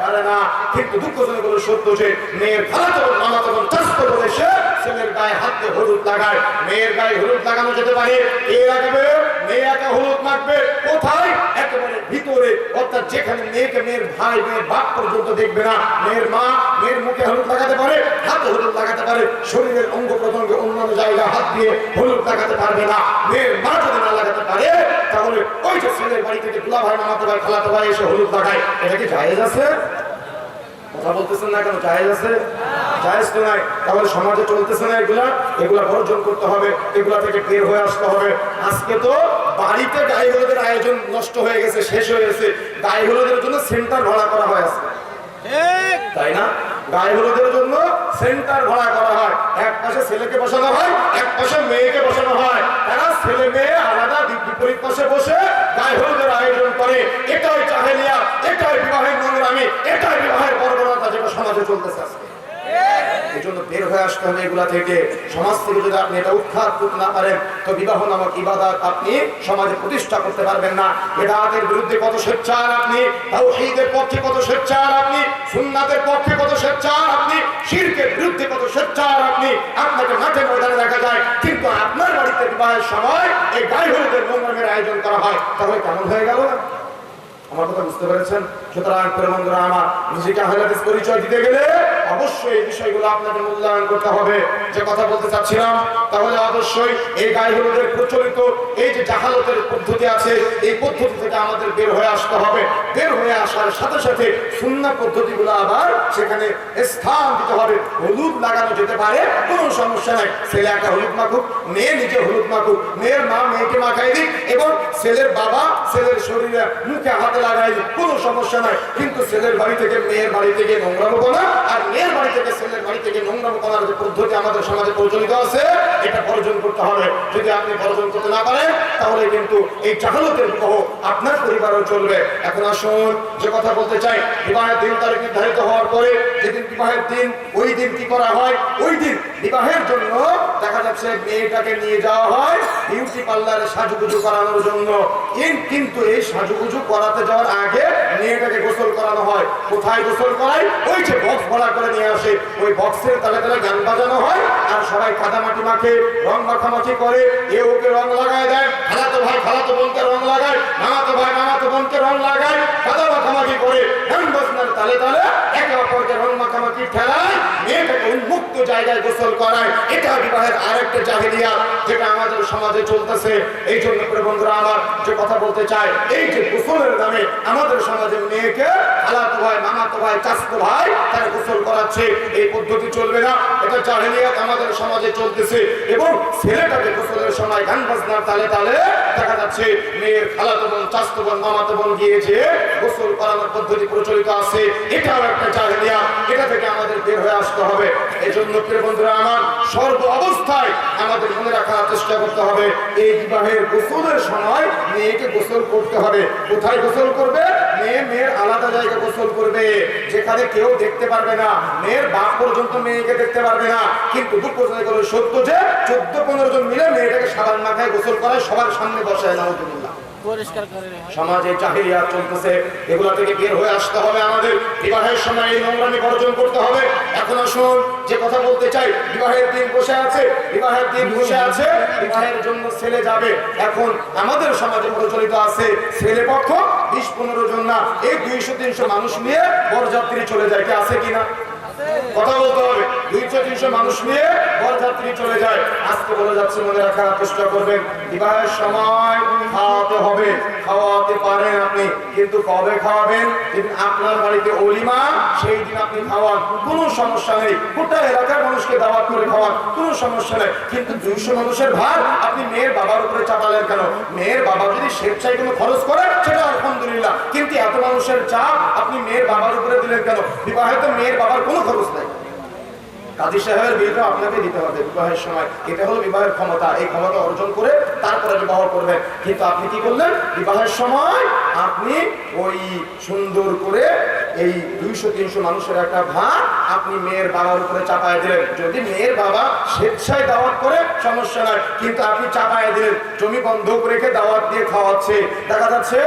পারে না। কিন্তু দুঃখজনক হলো সত্য যে মেয়ের খালাতো বোন, মামাতো বোন, চাচাতো বোন এসে ছেলের গায়ে হাতে হলুদ লাগায়। মেয়ের গায়ে হলুদ লাগানো যেতে পারে, কে লাগাবে? মেয়ে একা হলুদ মাখবে। কোথায়? একেবারে ভিতরে, অর্থাৎ যেখানে মেয়েকে মেয়ের ভাই, মেয়ের বাপ পর্যন্ত দেখবে না। মেয়ের মা মেয়ের মুখে হলুদ লাগাতে পারে, হাতে হলুদ লাগাতে পারে, শরীরের অঙ্গ প্রত্যঙ্গে অন্যান্য জায়গায় হাত দিয়ে হলুদ লাগাতে পারবে না। মেয়ের মা যদি না লাগাতে পারে, তাহলে ওই যে ছেলের বাড়ি থেকে দুলা ভাই, মামাতো ভাই, খালাতো ভাই এসে হলুদ লাগায়, এটা কি জায়েজ আছে? কথা বলতেছেন না কেন? জায়েজ আছে? জায়েজ তো নাই। তাহলে সমাজে চলতেছে না এগুলা? এগুলা বর্জন করতে হবে, এগুলা থেকে বের হয়ে আসতে হবে। আজকে তো বাড়িতে গায়ে হলুদের আয়োজন নষ্ট হয়ে গেছে, শেষ হয়ে গেছে। গায়ে হলুদের জন্য সেন্টার ভাড়া করা হয় আজকে, তাই না? গায়ে হলুদের জন্য সেন্টার ভাড়া করা হয়। এক পাশে ছেলেকে বসানো হয়, এক পাশে মেয়েকে বসানো হয়। তারা ছেলে মেয়ে আলাদা বিপরীত পাশে বসে গায়ে হলুদের আয়োজন করে। এটাই জাহেলিয়া, এটাই বিবাহের নোংরামি, এটাই বিবাহের বর্বরতা যেটা সমাজে চলতেছে আজকে। এই জন্য বের হয়ে আসতে হবে এগুলা থেকে। সমাজ থেকে যদি আপনি এটা উৎখাত করতে না পারেন, তো বিবাহ নামক ইবাদত আপনি সমাজে প্রতিষ্ঠা করতে পারবেন না। বিদআতের বিরুদ্ধে কত সোচ্চার আপনি, তাওহীদের পক্ষে কত সোচ্চার আপনি, সুন্নাতের পক্ষে কত সোচ্চার আপনি, শিরকের বিরুদ্ধে কত সোচ্চার আপনি। আপনাকে মাঠে ময়দানে দেখা যায়, কিন্তু আপনার বাড়িতে বিবাহের সময় এই গায়ে হলুদের নোংরামের আয়োজন করা হয়। তাহলে কেমন হয়ে গেল না? আমার কথা বুঝতে পেরেছেন? সুতরাং বন্ধুরা আমার, নিজেকে আহলে হাদিস পরিচয় দিতে গেলে অবশ্যই এই বিষয়গুলো আপনাকে মূল্যায়ন করতে হবে। যে কথা বলতে চাচ্ছিলাম, তাহলে অবশ্যই এই গায়ে হলুদের প্রচলিত এই যে জাহালতের পদ্ধতি আছে, এই পদ্ধতি থেকে আমাদের বের হয়ে আসতে হবে। বের হয়ে আসার সাথে সাথে সুন্নাহ পদ্ধতিগুলো আবার সেখানে স্থান দিতে হবে। হলুদ লাগানো যেতে পারে, কোনো সমস্যা নাই। ছেলে একা হলুদ মাখুক, মেয়ে নিজে হলুদ মাখুক, মেয়ের মা মেয়েকে মাখাই দিক, এবং ছেলের বাবা ছেলের শরীরে মুখে হাতে লাগাই দিক, কোনো সমস্যা নাই। কিন্তু ছেলের বাড়ি থেকে মেয়ের বাড়ি থেকে নোংরামো করা, আর মেয়ের বাড়ি থেকে ছেলের বাড়ি থেকে নোংরামো করার যে পদ্ধতি আমাদের সমাজে প্রচলিত আছে, এটা বর্জন করতে হবে। যদি আপনি বর্জন করতে না পারেন, তাহলে কিন্তু এই জাহালতের বিবাহ আপনার পরিবারও চলবে। এখন আসুন যে কথা বলতে চাই, বিবাহের দিন তারিখ নির্ধারিত হওয়ার পরে যেদিন বিবাহের দিন, ওই দিন কি করা হয়? ওই দিন বিবাহের জন্য দেখা যাচ্ছে মেয়েটাকে নিয়ে যাওয়া হয় বিউটি পার্লারে সাজুগুজু করানোর জন্য। কিন্তু এই সাজুগুজু করাতে যাওয়ার আগে মেয়েটাকে গোসল করানো হয়। কোথায় গোসল করায়? ওই যে বক্স ভাড়া করে নিয়ে আসে, ওই বক্সের তালে তালে গান বাজানো হয়, আর সবাই কাদামাটি মাখে, রং মাখামাখি করে, এ ওকে রং লাগায় দেয়, খালাতো ভাই খালাতো বোনকে রং লাগায়, মামাতো ভাই মামাতো বোনকে রং লাগায়, কাদা মাখামাখি করে, গান বাজনার তালে তালে একে অপরকে রং মাখামাখি ঠেলায়, মেয়েটাকে উন্মুক্ত জায়গায় গোসল করায়। এটা বিবাহের আরেকটা জাহেলিয়া, যেটা আমাদের সমাজে চলতেছে। এই জন্য বন্ধুরা আমার, যে কথা বলতে চাই, এই যে গোসলের নামে আমাদের সমাজে মেয়েকে খালাতো ভাই মামাতো ভাই চাচাতো ভাই তারা গোসল করাচ্ছে, এই পদ্ধতি চলবে না। এটা জাহেলিয়াত আমাদের সমাজে চলতেছে। এবং ছেলেটাকে গোসলের সময় গান বাজনার তালে তালে দেখা যাচ্ছে মেয়ের খালাতো বোন চাচাতো বোন মামাতো বোন গিয়েছে গোসল করানোর পদ্ধতি প্রচলিত আছে। এটাও একটা জাহেলিয়া, এটা থেকে আমাদের বের হয়ে আসতে হবে। এই জন্য বন্ধুরা আমার, সর্ব অবস্থায় আমাদের মনে রাখার চেষ্টা করতে হবে, এই বিবাহের গোসলের সময় মেয়েকে গোসল করতে হবে। কোথায় গোসল করবে? মেয়ের আলাদা জায়গায় গোসল করবে, যেখানে কেউ দেখতে পারবে না, মেয়ের বাপ পর্যন্ত মেয়েকে দেখতে পারবে না। কিন্তু দুঃখজনক হলো সত্য যে 14-15 জন মিলে মেয়েটাকে সাবান মাখায় গোসল করায়, সবার সামনে বসায় নাউজুবিল্লাহ। সমাজে জাহেলিয়াত চলতেছে, এগুলা থেকে বের হয়ে আসতে হবে আমাদের। বিবাহের সময় এই নোংরামি বর্জন করতে হবে। এখন আসুন যে কথা বলতে চাই, বিবাহের দিন বসে আছে, বিবাহের দিন বসে আছে, বিবাহের জন্য ছেলে যাবে। এখন আমাদের সমাজে প্রচলিত আছে ছেলে পক্ষ 20-15 জন না, এই 200-300 মানুষ নিয়ে বরযাত্রী চলে যায়। কি আছে কিনা? কথা বলতে হবে। 200-300 মানুষ নিয়ে বরযাত্রী চলে যায়। আজকে বলে যাচ্ছে, মনে রাখার চেষ্টা করবেন, বিবাহের সময় খাওয়াতে হবে। খাওয়াতে পারেন আপনি, কিন্তু কবে খাওয়াবেন? যেদিন আপনার বাড়িতে অলিমা, সেই দিন আপনি খাওয়ান, কোনো সমস্যা নেই। গোটা এলাকার মানুষকে দাওয়াত করে খাওয়ান, কোনো সমস্যা নেই। কিন্তু 200 মানুষের ভার আপনি মেয়ের বাবার উপরে চাপালেন কেন? মেয়ের বাবা যদি স্বেচ্ছায় কোনো খরচ করে সেটা আলহামদুলিল্লাহ, কিন্তু এত মানুষের চাপ আপনি মেয়ের বাবার উপরে দিলেন কেন? বিবাহে তো মেয়ের বাবার কোনো খরচ নেই। কাজী সাহেবের বিলটা আপনাকে দিতে হবে বিবাহের সময়। এটা হলো বিবাহের ক্ষমতা। এই ক্ষমতা অর্জন করে তারপরে বিবাহ করবেন। কিন্তু আপনি কি করলেন? বিবাহের সময় আপনি ওই সুন্দর করে এই 200-300 মানুষের একটা ভার আপনি মেয়ের বাবার উপরে চাপায় দিলেন। যদি মেয়ের বাবা স্বেচ্ছায় দাওয়াত করে সমস্যা নাই, কিন্তু আপনি চাপায় দিলেন। জমি বন্ধক রেখে দাওয়াত দিয়ে খাওয়াচ্ছে, দেখা যাচ্ছে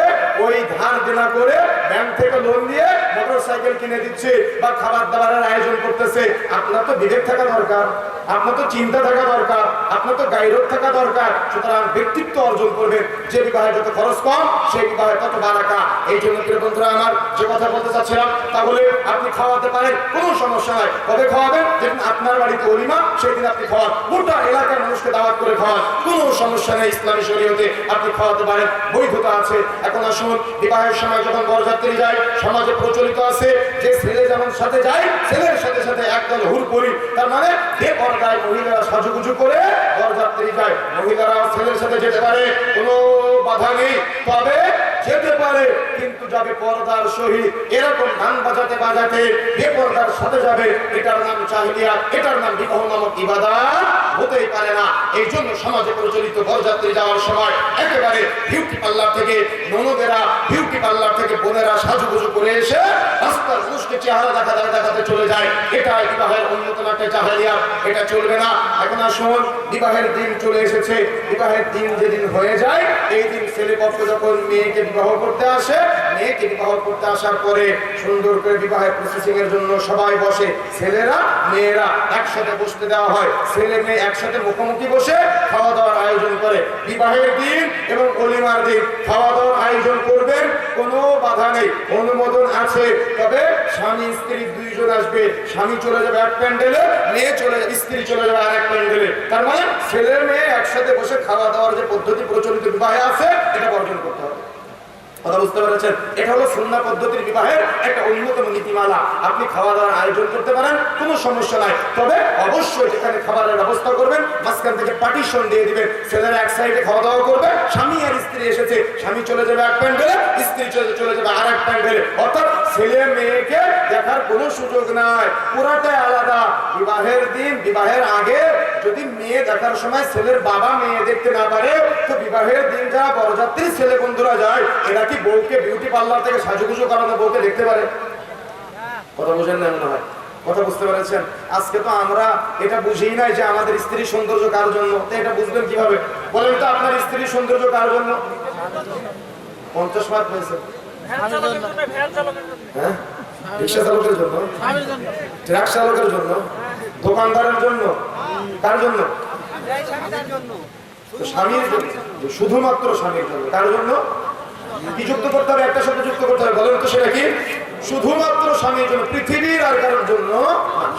ওই ধার দেনা করে ব্যাংক থেকে লোন দিয়ে মোটরসাইকেল কিনে দিচ্ছে বা খাবার দাবারের আয়োজন করতেছে। আপনার তো বিবেক থাকা দরকার, আপনার তো চিন্তা থাকা দরকার, আপনার তো গাইরত থাকা দরকার। সুতরাং ব্যক্তিত্ব অর্জন করবেন। যে বিবাহে যত খরচ কম, সেই বিবাহে তত বারাকা। এই জন্য প্রিয় বন্ধুরা আমার, যে কথা বলতে চাচ্ছিলাম, তাহলে আপনি খাওয়াতে পারেন, কোনো সমস্যা নাই। কবে খাওয়াবেন? যেদিন আপনার বাড়িতে অলিমা, সেই দিন আপনি খাওয়ান। গোটা এলাকার মানুষকে দাওয়াত করে খাওয়ান, কোনো সমস্যা নেই। ইসলামী শরীয়তে আপনি খাওয়াতে পারেন, বৈধতা আছে। এখন আসুন, বিবাহের সময় যখন বরযাত্রী যায়, সমাজে প্রচলিত আছে যে ছেলে যেমন সাথে যায়, ছেলের সাথে সাথে একদল হুড়পড়ি, তার মানে বেপরদায় মহিলারা সাজুগুজু করে বরযাত্রী যায়। মহিলারা ছেলের সাথে যেতে পারে, কোনো বাধা নেই, তবে যেতে পারে, কিন্তু যাবে পর্দার সহিত। এরকম গান বাজাতে বাজাতে বেপরদার সাথে যাবে, এটার নাম জাহিলিয়া, এটার নাম বিবাহ নামক ইবাদত হতেই পারে না। এই জন্য সমাজে প্রচলিত বরযাত্রী যাওয়ার সময় একেবারে বিউটি পার্লার থেকে ননদেরা, বিউটি পার্লার থেকে বোনেরা সাজুগুজু করে এসে রাস্তার মানুষকে চেহারা দেখাতে চলে যায়। এটা বিবাহের অন্যতম একটা জাহিলিয়া, এটা চলবে না। এখন আসুন, বিবাহের দিন চলে এসেছে। বিবাহের দিন যেদিন হয়ে যায়, এই দিন ছেলে পক্ষ যখন মেয়েকে বিবাহ করতে আসে, মেয়েকে বিবাহ করতে আসার পরে সুন্দর করে বিবাহের প্রসেসিং এর জন্য সবাই বসে। ছেলেরা মেয়েরা একসাথে বসতে দেওয়া হয়। ছেলে মেয়ে একসাথে মুখোমুখি বসে খাওয়া দাওয়ার আয়োজন করে। বিবাহের দিন এবং অলিমার দিন খাওয়া দাওয়ার আয়োজন করবেন, কোনো বাধা নেই, অনুমোদন আছে। তবে স্বামী স্ত্রী দুইজন আসবে, স্বামী চলে যাবে এক প্যান্ডেলে, মেয়ে চলে যাবে, স্ত্রী চলে যাবে আর এক প্যান্ডেলে। তার মানে ছেলে মেয়ে একসাথে বসে খাওয়া দাওয়ার যে পদ্ধতি প্রচলিত বিবাহে আছে, এটা বর্জন করতে হবে। কথা বুঝতে পেরেছেন? এটা হলো সুন্নাহ পদ্ধতির বিবাহের একটা অন্যতম নীতিমালা। আপনি খাওয়া দাওয়ার আয়োজন করতে পারেন, কোনো সমস্যা নাই। তবে অবশ্যই যেখানে খাবারের ব্যবস্থা করবেন, মাঝখান থেকে পার্টিশন দিয়ে দিবেন। ছেলেরা এক সাইডে খাওয়া দাওয়া করবে, স্বামী আর স্ত্রী এসেছে, স্বামী চলে যাবে এক প্যান্ডেলে, স্ত্রী চলে যাবে আর এক প্যান্ডেলে। অর্থাৎ ছেলে মেয়েকে দেখার কোনো সুযোগ নাই, পুরাটাই আলাদা। বিবাহের দিন, বিবাহের আগে যদি মেয়ে দেখার সময় ছেলের বাবা মেয়ে দেখতে না পারে, তো বিবাহের দিন যারা বরযাত্রী ছেলে বন্ধুরা যায়, এরা কি বউকে বিউটি পার্লার থেকে সাজুগুজু করানো বউকে দেখতে পারে? কথা বুঝেন না মনে হয়? কথা বুঝতে পেরেছেন? আজকে তো আমরা এটা বুঝেই নাই যে আমাদের স্ত্রীর সৌন্দর্য কার জন্য। তো এটা বুঝবেন কিভাবে বলেন তো? আপনার স্ত্রীর সৌন্দর্য কার জন্য? 50 মার্ক হয়েছে। হ্যাঁ, রিক্সা চালকের জন্য, ট্রাক চালকের জন্য, দোকানদারের জন্য, কার জন্য? স্বামীর জন্য, শুধুমাত্র স্বামীর জন্য। কার জন্য? কি যুক্ত করতে হবে? একটা সাথে যুক্ত করতে হবে, বলেন তো সেটা কি? শুধুমাত্র স্বামীর জন্য, পৃথিবীর আর কারোর জন্য,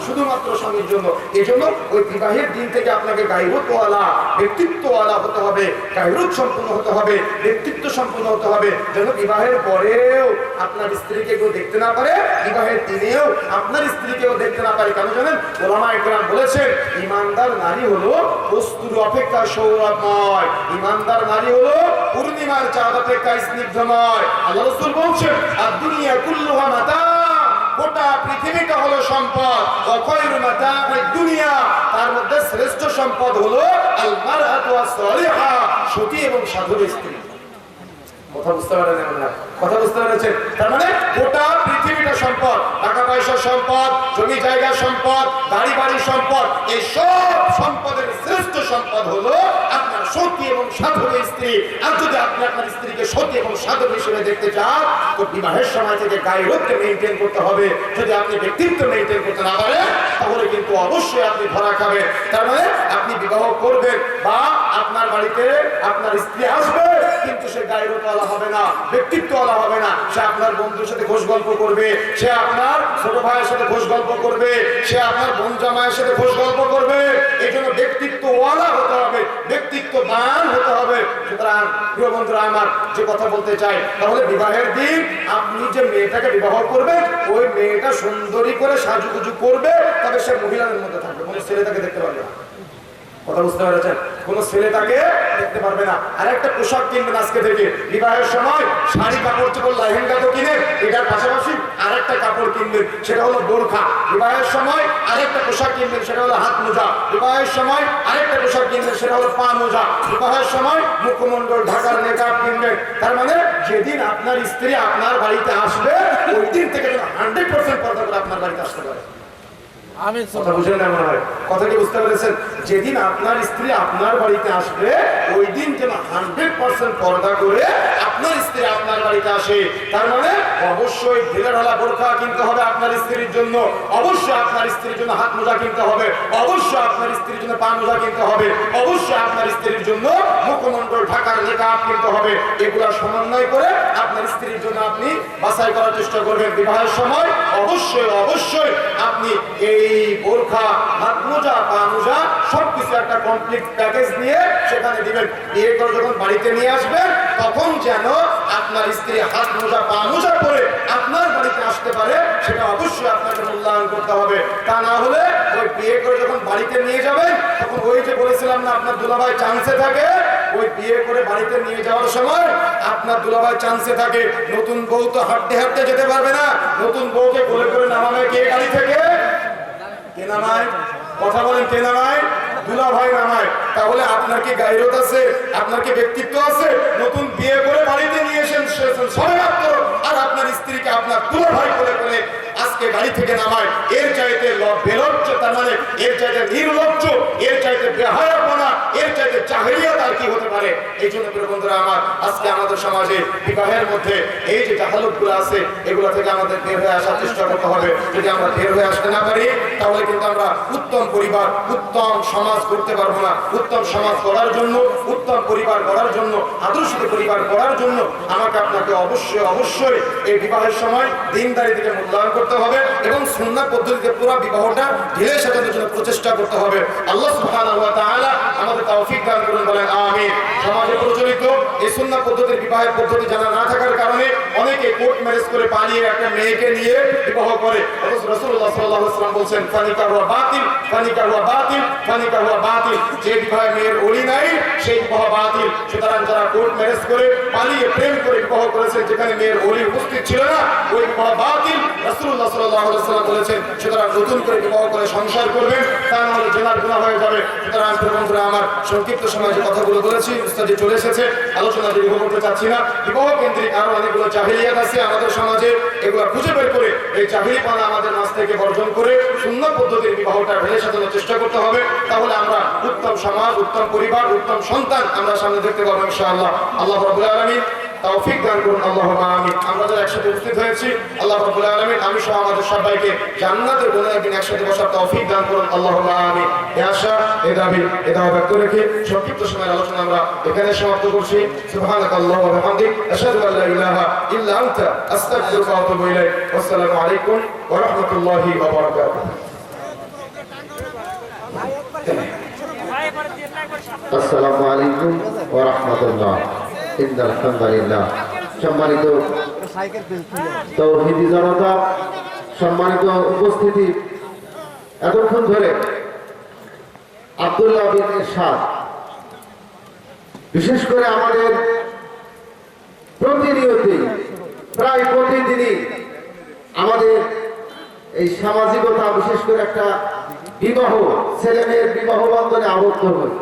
শুধুমাত্র স্বামীর জন্য। এই জন্য ওই বিবাহের দিন থেকে আপনাকে গায়রতওয়ালা, ব্যক্তিত্বওয়ালা হতে হবে, গায়রত সম্পূর্ণ হতে হবে, ব্যক্তিত্ব সম্পূর্ণ হতে হবে, যেন বিবাহের পরেও আপনার স্ত্রীকে কেউ দেখতে না পারে, বিবাহের দিনেও আপনার স্ত্রীকেও দেখতে না পারে। কেন জানেন? ওলামায়ে কেরাম বলেছেন, ইমানদার নারী হলো কস্তুরী অপেক্ষা সৌরভময়, ইমানদার নারী হলো পূর্ণিমার চাঁদ অপেক্ষা স্নিগ্ধময়। আল্লাহ রাসূল বলছেন, আর দুনিয়া কুল্লুহা মাতা, গোটা পৃথিবীটা হলো সম্পদ। ওয়াখায়রু মাতা'আদ দুনিয়া, তার মধ্যে শ্রেষ্ঠ সম্পদ হলো আল মারআতু আস-সালিহা, সতী এবং সাধু স্ত্রী। কথা বুঝতে পারেন না? কথা বুঝতে পেরেছেন? তার মানে গোটা পৃথিবীটা সম্পদ, টাকা পয়সার সম্পদ, জমি জায়গার সম্পদ, গাড়ি বাড়ির সম্পদ, এই সব সম্পদের শ্রেষ্ঠ সম্পদ হলো আপনার সতী এবং সাধু স্ত্রী। আর যদি আপনি আপনার স্ত্রীকে সতী এবং সাধু হিসেবে দেখতে চান, তো বিবাহের সময় থেকে গায়রতকে মেইনটেইন করতে হবে। যদি আপনি ব্যক্তিত্ব মেইনটেইন করতে না পারেন, তাহলে কিন্তু অবশ্যই আপনি ধরা খাবেন। তার মানে আপনি বিবাহ করবেন বা আপনার বাড়িতে আপনার স্ত্রী আসবে, কিন্তু সে গায়রতওয়ালা হবে না, ব্যক্তিত্বওয়ালা হবে না। সে আপনার বন্ধুর সাথে ঘোষ গল্প করবে, সে আপনার ছোট ভাইয়ের সাথে ঘোষ গল্প করবে, সে আপনার বোন জামাইয়ের সাথে ঘোষ গল্প করবে। এই জন্য ব্যক্তিত্বওয়ালা হতে হবে, ব্যক্তিত্ববান হতে হবে। সুতরাং প্রিয় বন্ধুরা আমার, যে কথা বলতে চাই, তাহলে বিবাহের দিন আপনি যে মেয়েটাকে বিবাহ করবেন, ওই মেয়েটা সুন্দরী করে সাজুগুজু করবে, তবে সে মহিলাদের মধ্যে থাকবে, কোনো ছেলে তাকে দেখতে পারবে না। কথা বুঝতে পেরেছেন? কোন ছেলে তাকে দেখতে পারবে না। আর একটা পোশাক কিনবেন আজকে থেকে, বিবাহের সময় শাড়ি কাপড় চোপড় লেহেঙ্গা তো কিনে, এটার পাশাপাশি আরেকটা কাপড় কিনবেন, সেটা হলো বোরখা। বিবাহের সময় আরেকটা পোশাক কিনবেন, সেটা হলো হাত মোজা। বিবাহের সময় আরেকটা পোশাক কিনবেন, সেটা হলো পা মোজা। বিবাহের সময় মুখমণ্ডল ঢাকার নেকাব কিনবেন। তার মানে যেদিন আপনার স্ত্রী আপনার বাড়িতে আসবে, ওই দিন থেকে 100% পর্দা করে আপনার বাড়িতে আসতে পারে। কথা বুঝলেন না মনে হয়? কথা কি বুঝতে পেরেছেন? যেদিন আপনার স্ত্রী আপনার বাড়িতে আসবে, ওই দিন যেন 100% পর্দা করে আপনার স্ত্রী আপনার বাড়িতে আসে। তার মানে অবশ্যই ঢিলেঢালা বোরখা কিনতে হবে আপনার স্ত্রীর জন্য, অবশ্যই আপনার স্ত্রীর জন্য হাত মোজা কিনতে হবে, অবশ্যই আপনার স্ত্রীর জন্য পা মোজা কিনতে হবে, অবশ্যই আপনার স্ত্রীর জন্য মুখমণ্ডল ঢাকার নেকাব কিনতে হবে। এগুলা সমন্বয় করে আপনার স্ত্রীর জন্য আপনি বাছাই করার চেষ্টা করবেন। বিবাহের সময় অবশ্যই অবশ্যই আপনি এই বোরখা, হাত মোজা, পা মোজা সবকিছু একটা কমপ্লিট প্যাকেজ নিয়ে সেখানে দিবেন। বিয়ে করে যখন বাড়িতে নিয়ে আসবেন, তখন যেন আপনার স্ত্রী হাত মোজা, পা মোজা পরে আপনার বাড়িতে আসতে পারে, সেটা অবশ্যই আপনাকে মূল্যায়ন করতে হবে। তা না হলে ওই বিয়ে করে যখন বাড়িতে নিয়ে যাবেন, তখন ওই যে বলেছিলাম না, আপনার দুলাভাই চান্সে থাকে, ওই বিয়ে করে বাড়িতে নিয়ে যাওয়ার সময় আপনার দুলাভাই চান্সে থাকে। নতুন বউ তো হাঁটতে হাঁটতে যেতে পারবে না, নতুন বউকে কোলে করে নামাবে কে গাড়ি থেকে? কে নামায়? কথা বলেন, কে নামায়? দুলাভাই নামায়। তাহলে আপনার কি গায়রত আছে? আপনার কি ব্যক্তিত্ব আছে? নতুন বিয়ে করে বাড়িতে নিয়ে এসেছেন সবাই মাত্র, আর আপনার স্ত্রীকে আপনার দুলাভাই কোলে করে আজকে গাড়ি থেকে নামায়। এর চাইতে বেলজ্জ, তার মানে এর চাইতে নির্লজ্জ, এর চাইতে বেহায়াপনা, এর চাইতে জাহেলিয়াত আর কি হতে পারে? এই জন্য প্রিয় বন্ধুরা আমার, আজকে আমাদের সমাজে বিবাহের মধ্যে এই যে জাহালতগুলো আছে, এগুলো থেকে আমাদের বের হয়ে আসার চেষ্টা করতে হবে। যদি আমরা বের হয়ে আসতে না পারি, তাহলে কিন্তু আমরা উত্তম পরিবার, উত্তম সমাজ করতে পারবো না। উত্তম সমাজ গড়ার জন্য, উত্তম পরিবার গড়ার জন্য, আদর্শিত পরিবার গড়ার জন্য আমাকে আপনাকে অবশ্যই অবশ্যই এই বিবাহের সময় দিনদারি থেকে মূল্যায়ন করতে হবে এবং সুন্নাহ পদ্ধতিতে পুরো বিবাহটা ঢেলে সাজানোর জন্য প্রচেষ্টা করতে হবে। আল্লাহ সুবহানাহু ওয়া তাআলা আমাদের তৌফিক দান করুন, বলেন আমিন। সমাজে প্রচলিত এই সুন্নাহ পদ্ধতির বিবাহের পদ্ধতি জানা না থাকার কারণে অনেকে কোর্ট ম্যারেজ করে পালিয়ে একটা মেয়েকে নিয়ে বিবাহ করে। অথচ রাসূলুল্লাহ সাল্লাল্লাহু আলাইহি ওয়াসাল্লাম বলেন, ফানিকা হুয়া বাতিল, ফানিকা হুয়া বাতিল, ফানিকা হুয়া বাতিল। যে বিবাহে মেয়ের ওলি নাই, সেই বিবাহ বাতিল। সুতরাং যারা কোর্ট ম্যারেজ করে পালিয়ে প্রেম করে বিবাহ করেছেন, যেখানে মেয়ের ওলি উপস্থিত ছিল না, ওই বিবাহ বাতিল। রাসূলুল্লাহ সাল্লাল্লাহু আলাইহি ওয়াসাল্লাম বলেছেন, সুতরাং নতুন করে বিবাহ করে সংসার করবেন, তা না হলে জেনার গুনাহ হয়ে যাবে। সুতরাং বন্ধুরা আমার, সংক্ষিপ্ত সময়ে যে কথাগুলো বলেছি, উস্তাদি চলে এসেছে, আলোচনা দীর্ঘ করতে চাচ্ছি না। বিবাহ কেন্দ্রিক আরো অনেকগুলো জাহিলিয়াত আছে আমাদের সমাজে, এগুলো খুঁজে বের করে এই জাহিলিপানা আমাদের মাঝ থেকে বর্জন করে সুন্নাহ পদ্ধতির বিবাহটা ঢেলে সাজানোর চেষ্টা করতে হবে। তাহলে আমরা উত্তম সমাজ, উত্তম পরিবার, উত্তম সন্তান আমরা সামনে দেখতে পাবো ইনশাআল্লাহ। আল্লাহ রাব্বুল আলামিন তৌফিক দান করুন, আল্লাহুম্মা আমিন। আমরা যারা একসাথে উপস্থিত হয়েছি, আল্লাহ রাব্বুল আলামিন আমি সহ আমাদের সবাইকে জান্নাতের কোন একদিন একসাথে বসার তৌফিক দান করুন, আল্লাহুম্মা আমিন। এই আশা, এই দাবি, এই দাওয়া ব্যক্ত রেখে সংক্ষিপ্ত সময়ের আলোচনা আমরা এখানে সমাপ্ত করছি। সুবহানাকাল্লাহু ওয়া বিহামদিক, আশহাদু আল্লা ইলাহা ইল্লা আনতা, আস্তাগফিরুকা ওয়া আতুবু ইলাইক। আসসালামু আলাইকুম ওয়া রাহমাতুল্লাহি ওয়া বারাকাতুহু। আসসালামু আলাইকুম ওয়া রাহমাতুল্লাহ। আলহামদুলিল্লাহ। সম্মানিত তাওহীদি জনতা, সম্মানিত উপস্থিতি, এতক্ষণ ধরে আব্দুল্লাহ বিন ইরশাদ বিশেষ করে আমাদের প্রতিনিয়তই, প্রায় প্রতিদিনই আমাদের এই সামাজিকতা, বিশেষ করে একটা বিবাহ, ছেলে মেয়ের বিবাহ বন্ধনে আবদ্ধ হয়।